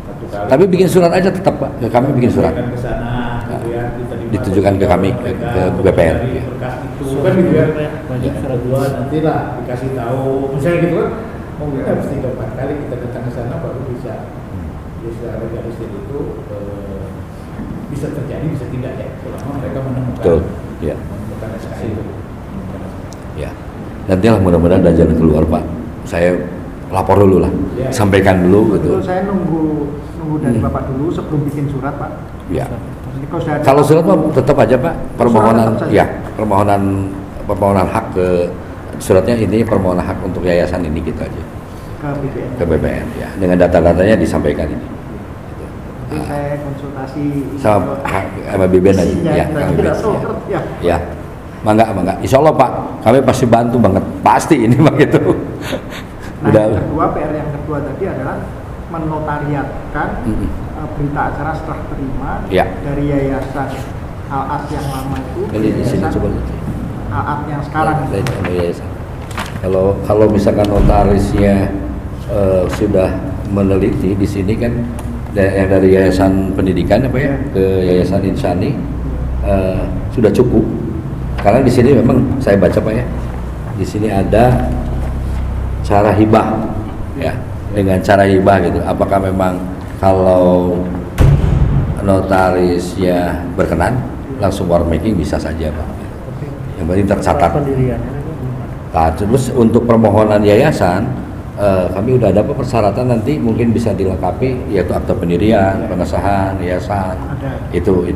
Satu kali. Tapi bikin surat aja tetap Pak, kami bikin surat. Ke sana, gitu ya, Ditujukan ke kami, ke BPN. Dari berkas itu kan gitu ya. Wajib surat Kedua nantilah dikasih tahu, misalnya gitu kan, mungkin harus 3-4 kali kita datang ke sana baru bisa legalisir itu bisa terjadi, bisa tidak ya, selama mereka menemukan. Betul, ya. Menemukan SKI itu. Ya, nantilah mudah-mudahan ada jalan keluar Pak. Saya lapor dulu lah, Ya. sampaikan dulu gitu. Betul, saya nunggu dari Bapak dulu sebelum bikin surat Pak. Ya. Jadi sudah ada- Kalau surat mah tetap aja Pak, permohonan Surat tetap saja. ya, permohonan hak ke suratnya ini permohonan hak untuk yayasan ini gitu aja ke BPN. ke BPN ya, dengan data-datanya disampaikan ini. Gitu. Jadi saya konsultasi Sama BBN aja isinya, ya, dan Kang tidak BBN, sulit, ya. ya. Mangga. Insya Allah Pak, kami pasti bantu banget, pasti ini Pak gitu. Nah, Udah. yang kedua, PR yang kedua tadi adalah menotariatkan berita acara setelah terima Ya. dari yayasan Al-Ad yang lama itu ke Ini di sini yayasan coba. Al-Ad yang sekarang. Yayasan. Kalau misalkan notarisnya sudah meneliti di sini kan yang dari yayasan pendidikan apa ya ke yayasan insani sudah cukup. Karena di sini memang saya baca Pak ya, di sini ada cara hibah ya, dengan cara hibah gitu. Apakah memang kalau notarisnya berkenan langsung war making bisa saja Pak. Yang penting tercatat. pendiriannya. Nah, terus untuk permohonan yayasan, kami udah ada persyaratan nanti mungkin bisa dilengkapi, yaitu akte pendirian, pengesahan yayasan. Ada. Itu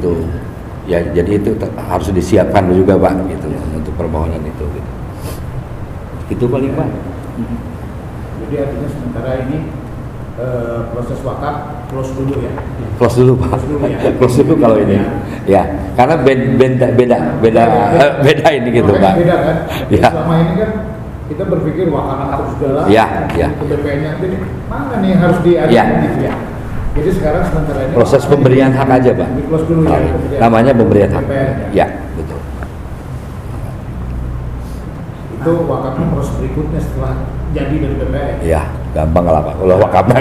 ya, jadi itu harus disiapkan juga Pak, gitu untuk permohonan itu. Gitu. Itu paling Pak. Jadi artinya sementara ini proses wakaf close dulu ya. Close dulu Pak. Close dulu ya. Close dulu kalau ini. Ya, karena beda ini gitu Makanya Pak. Beda kan? Ya. Selama ini kan kita berpikir wah harus jalan. Ya, ya. Ke BPN-nya ini mana nih yang harus diadakan Ya. gitu ya. Jadi sekarang sementara ini Proses wakafnya pemberian hak aja Pak. Di close dulu ya. pemberian Namanya pemberian hak. BPN, Ya, betul. Itu wakafnya proses berikutnya setelah jadi dari BPN. Ya, gampang lah Pak. Kalau wakafnya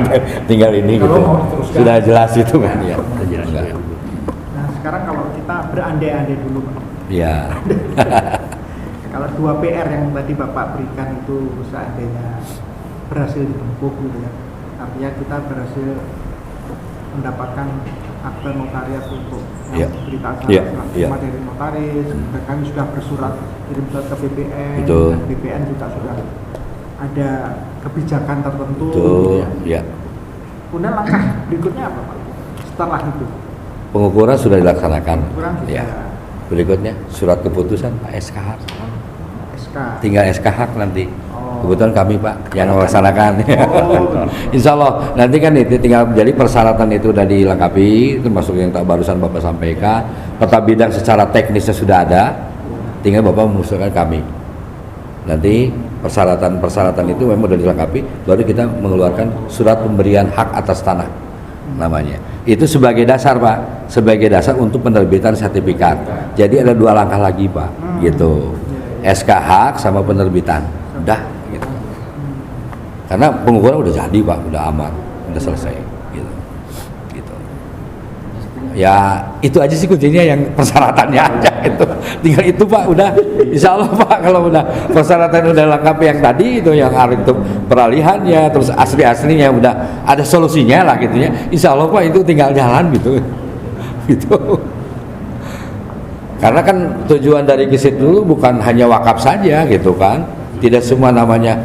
tinggal ini Kalau gitu. mau diteruskan. Sudah jelas itu kan ya. Enggak. Nah, sekarang kalau kita berandai-andai dulu Pak. Ya. Kalau 2 PR yang tadi Bapak berikan itu seandainya berhasil ditempuh gitu ya. Artinya kita berhasil mendapatkan akte notariat untuk Ya. berita acara Ya, setelah ya. terima dari notaris. Dan kami sudah bersurat kirim surat ke BPN. Betul. Dan BPN juga sudah ada kebijakan tertentu. Betul. gitu ya. Ya. Kemudian langkah berikutnya apa Pak? Setelah itu Pengukuran sudah dilaksanakan. pengukuran sudah Ya. Berikutnya surat keputusan Pak SKH. SK. Tinggal SKH nanti. Oh. Kebetulan kami Pak yang melaksanakan. Oh. Insya Allah nanti kan itu tinggal, jadi persyaratan itu sudah dilengkapi, termasuk yang barusan Bapak sampaikan. Peta bidang secara teknisnya sudah ada, tinggal Bapak mengusulkan kami. Nanti persyaratan itu memang sudah dilengkapi, baru kita mengeluarkan surat pemberian hak atas tanah namanya. Itu sebagai dasar Pak, sebagai dasar untuk penerbitan sertifikat. Jadi ada 2 langkah lagi Pak, gitu. SK hak sama penerbitan, udah gitu. Karena pengukuran udah jadi Pak, udah aman, udah selesai, gitu. Ya itu aja sih kuncinya, yang persyaratannya aja gitu. Tinggal itu Pak, udah insya Allah Pak, kalau udah persyaratan udah lengkap yang tadi itu, yang itu peralihannya, terus aslinya udah ada solusinya lah gitu ya. Insya Allah Pak itu tinggal jalan gitu. Gitu. Karena kan tujuan dari KISIT dulu bukan hanya wakaf saja gitu kan. Tidak semua namanya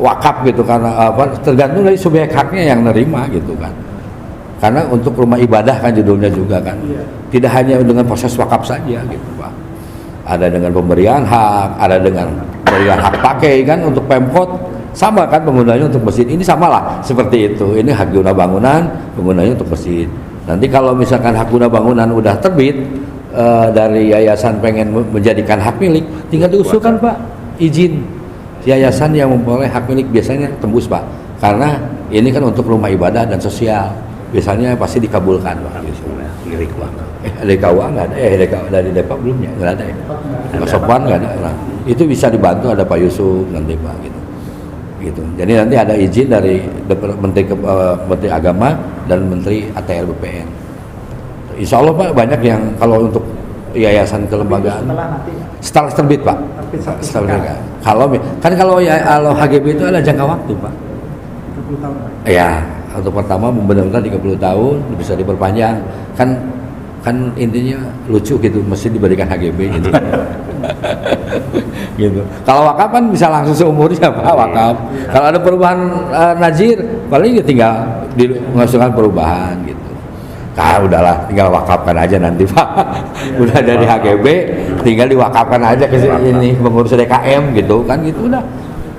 wakaf gitu, karena tergantung dari subjek haknya yang nerima gitu kan. Karena untuk rumah ibadah kan judulnya juga kan, tidak hanya dengan proses wakaf saja gitu Pak. Ada dengan pemberian hak, ada dengan pemberian hak pakai kan untuk Pemkot, sama kan penggunanya untuk masjid. Ini samalah seperti itu. Ini hak guna bangunan, penggunanya untuk masjid. Nanti kalau misalkan hak guna bangunan udah terbit dari yayasan pengen menjadikan hak milik, tinggal diusulkan Pak izin yayasan yang memperoleh hak milik, biasanya tembus Pak. Karena ini kan untuk rumah ibadah dan sosial, biasanya pasti dikabulkan Pak. Milik wakaf. Dari KUA nggak ada, dari Depak belum ya, nggak ada ya. Pak Sopwan nggak ada. Nah, itu bisa dibantu, ada Pak Yusuf nanti Pak gitu. Jadi nanti ada izin dari Menteri Agama dan Menteri ATR BPN. Insya Allah Pak banyak yang kalau untuk yayasan kelembagaan setelah terbit Pak. Kalau HGB itu ada jangka waktu Pak. 30 tahun Pak. Ya, untuk pertama benar-benar 30 tahun bisa diperpanjang. Kan intinya lucu gitu, mesti diberikan HGB gitu. Gitu. Kalau wakaf kan bisa langsung seumurnya Pak wakaf. Kalau ada perubahan nazir paling tinggal mengusulkan perubahan gitu. Udahlah tinggal wakafkan aja nanti Pak. Udah dari HGB tinggal diwakafkan aja ke ini pengurus DKM gitu kan, gitu udah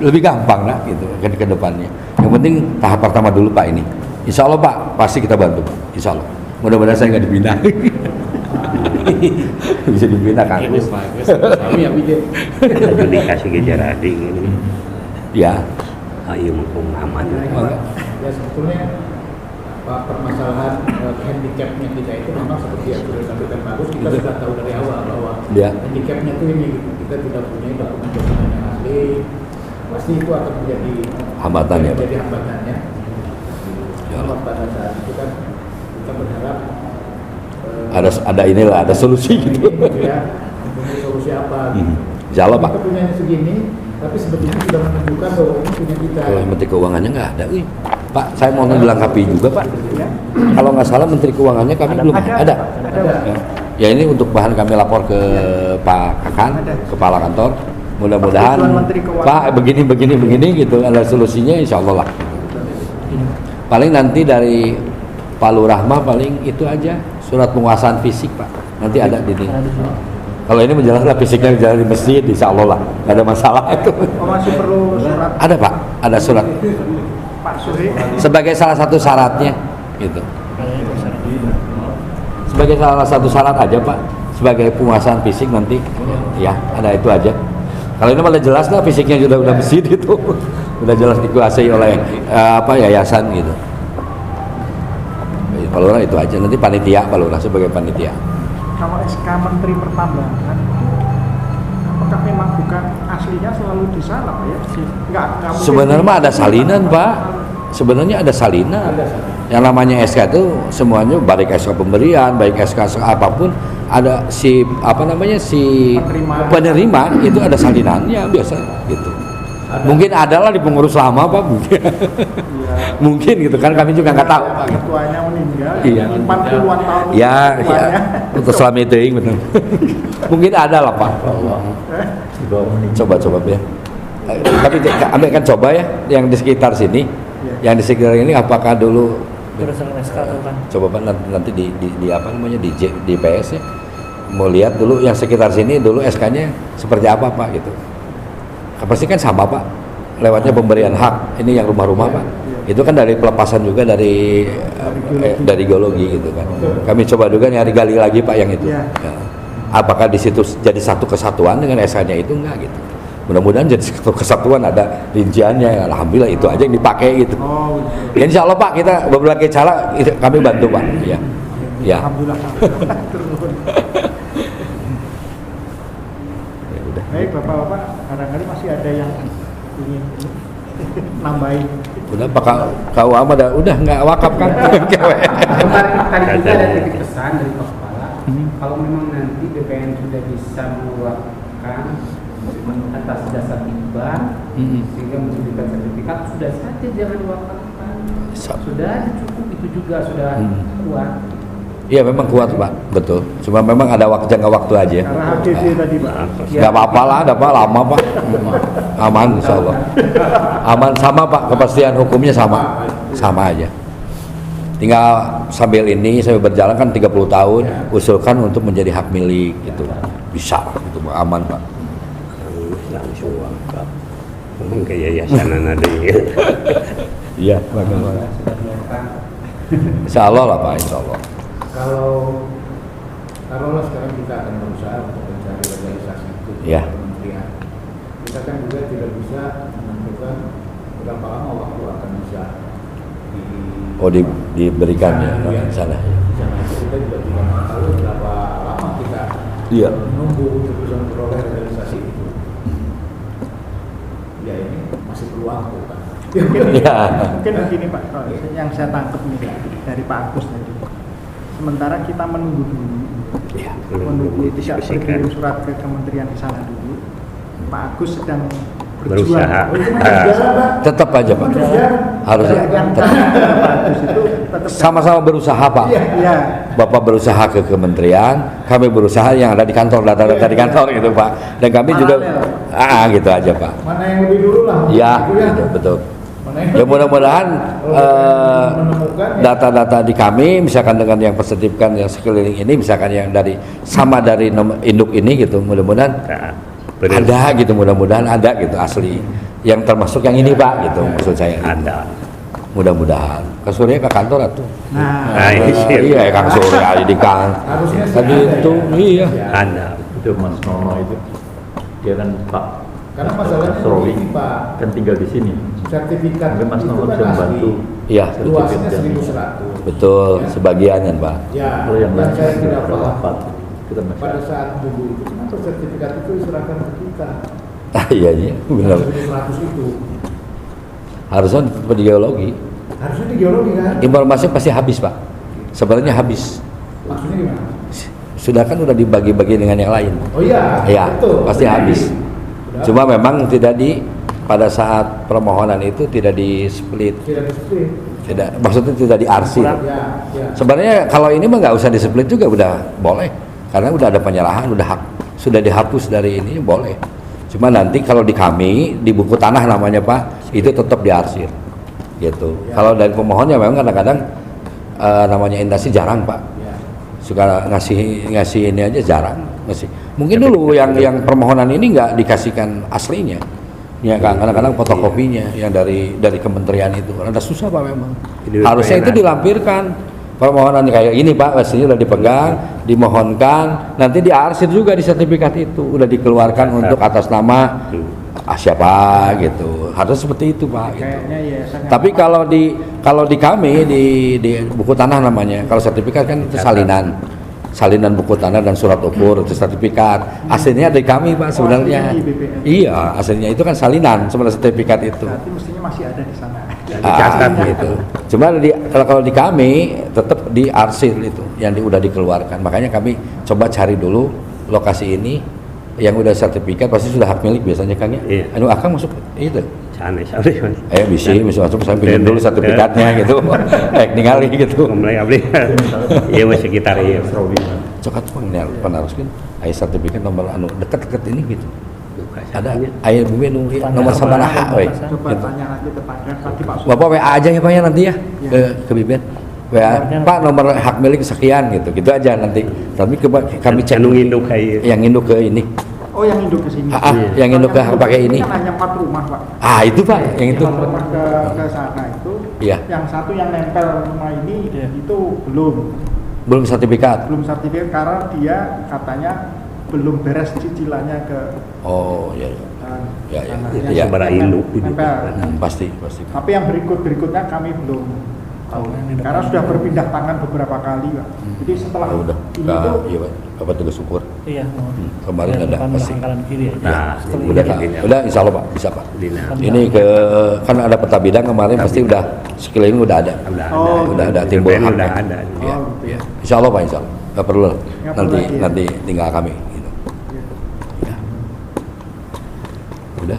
lebih gampang lah gitu ke depannya. Yang penting tahap pertama dulu Pak ini. Insya Allah Pak pasti kita bantu Pak. Insya Allah. Mudah-mudahan saya nggak dipindah. Bisa dipindah kan? Kami yang bikin. Itu dikasih kejar adik ini. Ya. Ayo mumpung aman. Ya sebetulnya permasalahan handicapnya kita itu memang seperti yang sudah disampaikan bagus, kita sudah tahu dari awal bahwa handicapnya itu ini kita tidak punya dokumen yang asli, pasti itu akan menjadi hambatan ya Pak. Jadi hambatannya. Pada saat itu kan kita berharap ada solusi gitu. Ya, punya solusi apa? Insya Allah Pak. Kita punya segini, tapi sebetulnya sudah menunjukkan bahwa ini punya kita. Kalau Menteri Keuangannya nggak ada, Pak, saya mau dilengkapi juga Pak. Kalau nggak salah Menteri Keuangannya kami belum ada. Ya ini untuk bahan kami lapor ke Pak Kakan, kepala kantor. Mudah-mudahan Pak begini gitu, ada solusinya Insya Allah lah. Paling nanti dari Pak Lurah paling itu aja surat penguasaan fisik Pak. Nanti ada di sini. Kalau ini menjelaskan fisiknya jalan di masjid, Insya Allah lah, nggak ada masalah itu. Masih perlu surat? Ada Pak, ada surat. Pak Suhi. Sebagai salah satu syaratnya, gitu. Sebagai salah satu syarat aja Pak, sebagai penguasaan fisik nanti, ya ada itu aja. Kalau ini malah jelas lah fisiknya udah masjid itu, udah jelas dikuasai oleh yayasan gitu. Pak Lurah itu aja, nanti panitia Pak Lurah sebagai panitia. Kalau SK Menteri Pertambangan, apakah memang bukan aslinya selalu di sana Pak ya? Enggak sebenarnya mah ada salinan Pak. Sebenarnya ada salinan. Yang namanya SK itu semuanya baik SK pemberian, baik SK apapun ada si penerima itu ada salinannya biasa gitu. Mungkin adalah di pengurus lama Pak mungkin. Mungkin gitu kan, kami juga nggak tahu Pak. Ketuanya meninggal. Iya. 40-an tahun. Ya. Untuk selama itu betul. Mungkin ada lah Pak. Coba ya. Tapi kami akan coba ya yang di sekitar sini. Yang di sekitar ini apakah dulu coba Pak nanti di apa namanya di PS ya. Mau lihat dulu yang sekitar sini dulu SK-nya seperti apa Pak gitu. Pasti kan sama Pak, lewatnya pemberian hak. Ini yang rumah-rumah Pak, itu kan dari pelepasan juga dari geologi gitu kan. Kami coba juga nyari gali lagi Pak yang itu. Ya. Apakah di situ jadi satu kesatuan dengan SK-nya itu enggak gitu. Mudah-mudahan jadi satu kesatuan, ada rinciannya. Alhamdulillah itu aja yang dipakai gitu. Ya, Insya Allah Pak, kita berbagai cara kami bantu Pak. Ya. Alhamdulillah. Baik Bapak-bapak, barangkali masih ada yang ingin nambahin. Udah Pak KUA udah nggak wakaf kan? Tadi kita ada titip pesan dari Pak Kepala, kalau memang nanti BPN sudah bisa mengeluarkan atas dasar IKBAR sehingga memberikan sertifikat, sudah saja jangan diwakafkan. Sudah cukup, itu juga sudah kuat. Iya memang kuat Pak, betul. Cuma memang ada jangka waktu aja. Karena HGB tadi Pak. Gak apa-apa lah, ada Pak lama Pak. Aman Insya Allah. Aman sama Pak, kepastian hukumnya sama aja. Tinggal sambil ini saya berjalan kan 30 tahun, usulkan untuk menjadi hak milik gitu. Bisa, itu aman Pak. Langsung wakaf. ke yayasan ada ya. Iya, bagaimana? Insya Allah lah Pak, Insya Allah. Kalau sekarang kita akan berusaha untuk mencari legalisasi itu Ya. kementerian, kita kan juga tidak bisa menentukan berapa lama waktu akan bisa Diberikan ya di sana. Di sana itu kita juga tidak tahu berapa lama kita Iya. menunggu untuk bisa memperoleh legalisasi itu. Ya ini masih perlu waktu Pak. Ya. Mungkin begini Pak, yang saya tangkap nih dari Pak Agus tadi. Sementara kita menunggu dulu, Iya. menunggu tidak berkirim surat ke kementerian di sana dulu. Pak Agus sedang berjuang. Berusaha. Tetap aja Pak. Harusnya Yang tetap. Pak Agus itu tetap Sama-sama berusaha Pak. Iya. Bapak berusaha ke kementerian, kami berusaha yang ada di kantor, data-data di kantor gitu Pak. Dan kami juga gitu aja Pak. Mana yang lebih dulu lah. Ya, gitu ya. betul. Mana yang Ya mudah-mudahan menemukan ya. data-data di kami, misalkan dengan yang persertifikan yang sekeliling ini, misalkan yang dari sama dari nomor induk ini gitu, mudah-mudahan ada gitu, mudah-mudahan ada gitu asli. Yang termasuk yang ini Pak gitu, maksud saya. Ada. Mudah-mudahan. Ke Surya ke kantor atuh. Nah, ini sih. Iya, Kang Surya di Kang. Harusnya sih Tadi ada itu ya. iya. Ada. Itu Mas Nono itu dia kan Pak Karena masalahnya Srowi begini Pak, kan tinggal di sini. sertifikat Mungkin Mas itu Nono kan bisa membantu. asli. Iya, Luasnya sertifikat 1.100. betul, sebagian kan Pak. Ya, Kalau yang lain saya tidak berapa paham. kita masih Pada saat dulu itu kenapa sertifikat itu diserahkan ke kita? Iya, iya, benar. 1.100 itu Harusnya di geologi. harusnya di geologi kan? Informasi pasti habis Pak. Sebenarnya habis. Maksudnya gimana? Sudah kan udah dibagi-bagi dengan yang lain. Oh iya, Iya, betul. pasti habis. Sudah. Cuma memang tidak pada saat permohonan itu tidak di split, Tidak di-split. tidak, maksudnya tidak diarsir. Ya, ya. Sebenarnya kalau ini mah nggak usah di split juga udah boleh, karena udah ada penyerahan, sudah dihapus dari ini boleh. Cuma nanti kalau di kami di buku tanah namanya Pak, itu tetap diarsir, gitu. Kalau dari pemohonnya memang kadang-kadang namanya indasi jarang Pak. Ya. Suka ngasih ini aja jarang ngasih. Mungkin dulu yang permohonan ini nggak dikasihkan aslinya, ya kan kadang-kadang fotokopinya yang dari kementerian itu, karena susah Pak memang. Harusnya itu dilampirkan permohonan kayak ini Pak, aslinya udah dipegang, dimohonkan, nanti diarsir juga di sertifikat itu, udah dikeluarkan untuk atas nama siapa gitu. Harus seperti itu Pak. Gitu. kayaknya ya sangat Tapi kalau di kami di buku tanah namanya, kalau sertifikat kan itu salinan buku tanah dan surat ukur itu sertifikat. Aslinya dari kami Pak sebenarnya. aslinya di BPN. Iya, aslinya itu kan salinan sebenarnya sertifikat itu. berarti mestinya masih ada di sana. Dicatat gitu. Cuma kalau di kami tetap diarsir itu yang udah dikeluarkan. Makanya kami coba cari dulu lokasi ini yang udah sertifikat pasti sudah hak milik biasanya Kang ya. Iya. Anu akang masuk itu. Sana Mas. Bisa masuk saya pinjam dulu sertifikatnya gitu. Ningali gitu. Mulai abdi. Iya masih sekitar iya. Cokat penaruskeun aya sertifikat nomor anu deket-deket ini gitu. Buka Ada saja. aya nu nomor sabaraha we. Coba Gitu. tanya nanti tepatnya Pak Pak Bapak WA aja ya Pak ya nanti ya ke Bibit. WA Pak nomor hak milik sekian gitu. Gitu aja nanti. Tapi kami cek Anu nginduk kayak yang induk ke ini. Oh yang induk ke sini. Yang induk ke pakai ini. Kan hanya 4 rumah Pak. Itu Pak, yang itu. 4 rumah ke sana itu. Iya. Yang satu yang nempel rumah ini itu belum sertifikat. belum sertifikat karena dia katanya belum beres cicilannya ke Oh iya. Ya, ya. sana. Itu Yang ya. Sabara induk gitu. nempel. Pasti. Tapi yang berikutnya kami belum tahu karena sudah berpindah tangan beberapa kali Pak. Jadi setelah Udah. ini tuh Iya Pak. Apa tugas syukur. Iya. Kemarin ada pasti. Kanan kiri ya. Nah, Udah Kak. Udah insya Allah Pak bisa Pak. Dina. Ini kan ada peta bidang kemarin pasti udah sekeliling udah ada. Udah ada timbul Udah haknya. ada. Ya. gitu ya. Insya Allah Pak, insya Allah. Nggak perlu lah. Nggak perlu lagi, ya. Nanti tinggal kami. Gitu. Ya. Udah.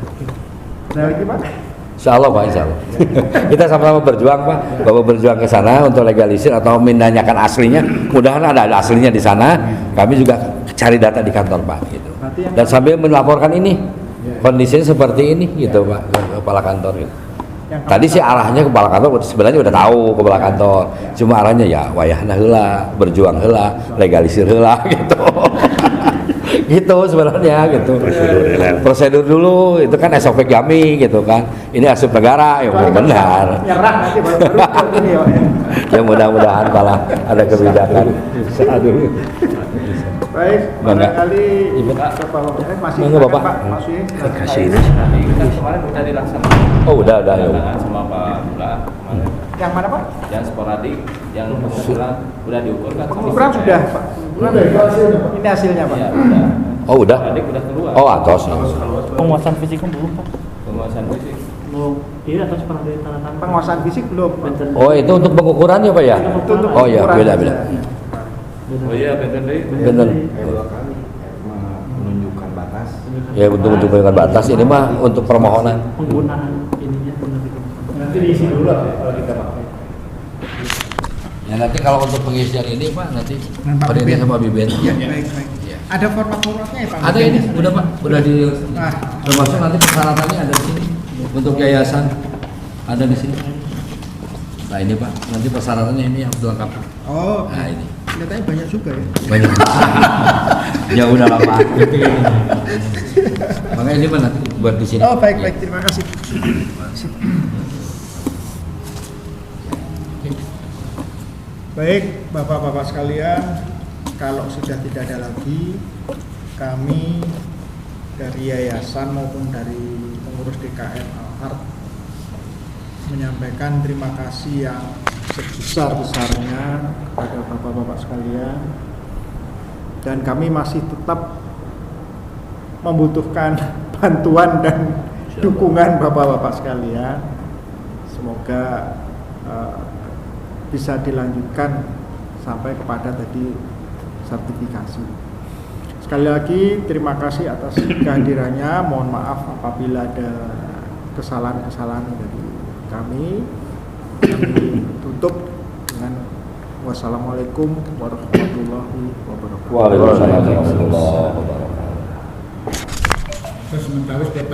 Ada lagi Pak? Insya Allah Pak, insya Allah. Kita sama-sama berjuang Pak. Bapak berjuang ke sana untuk legalisir atau menanyakan aslinya. Mudahan ada aslinya di sana. Kami juga cari data di kantor Pak. Gitu. Dan sambil melaporkan ini kondisinya seperti ini gitu Pak ke kepala kantor. Gitu. Tadi sih arahnya kepala kantor sebenarnya udah tahu kepala kantor. Cuma arahnya ya wayahna heula, berjuang heula, legalisir heula gitu. Gitu sebenarnya gitu. Prosedur dulu itu kan SOP kami gitu kan. Ini asup negara ya benar. Nyerah nanti baru ini ya. Ya mudah-mudahan malah ada kebijakan. Aduh. Baik, Bangga. barangkali Ibu. masih Bangga, Bapak. Pak, Pak Sui. Kasih ini. Kan kemarin udah dilaksanakan. Oh udah ya. Sama Pak Bula kemarin. Yang mana Pak? Yang sporadik, yang kebetulan udah diukur kan. Pengukuran sudah Pak. Ini hasilnya Pak. Iya, udah. Oh udah. Sporadik udah keluar. Oh atos. Penguasaan fisiknya belum Pak. Penguasaan fisik. Belum. Iya atas pernah ditandatangan. Penguasaan fisik belum Pak. Oh itu untuk pengukuran ya Pak ya? Itu untuk Oh iya pengukuran beda-beda. saja. Oh iya, bener deh. Bener. Dua kali menunjukkan batas. Ya untuk menunjukkan batas ini mah untuk permohonan. Penggunaan ininya benar Nanti diisi dulu lah kalau kita pakai. Ya nanti kalau untuk pengisian ini Pak nanti Pak Pak Dede Bibin. sama Bibin. Ya, baik. Ada format-formatnya ya Pak? Ada ini udah Pak, udah di Nah. termasuk nanti persyaratannya ada di sini untuk yayasan ada di sini. Nah ini Pak, nanti persyaratannya ini yang dilengkapi. Oh, Nah ini kelihatannya banyak juga ya. banyak. Ya udah lah Pak. Makanya ini Pak nanti buat di sini. Oh, baik, terima kasih. Baik, Bapak-bapak sekalian, kalau sudah tidak ada lagi, kami dari yayasan maupun dari pengurus DKM Al-Hart menyampaikan terima kasih yang sebesar-besarnya kepada Bapak-bapak sekalian, dan kami masih tetap membutuhkan bantuan dan dukungan Bapak-bapak sekalian. Semoga bisa dilanjutkan sampai kepada tadi sertifikasi. Sekali lagi terima kasih atas kehadirannya. Mohon maaf apabila ada kesalahan-kesalahan dari kami. Kami tutup dengan wassalamualaikum warahmatullahi wabarakatuh. Waalaikumsalam warahmatullahi wabarakatuh. Terus sementara setiap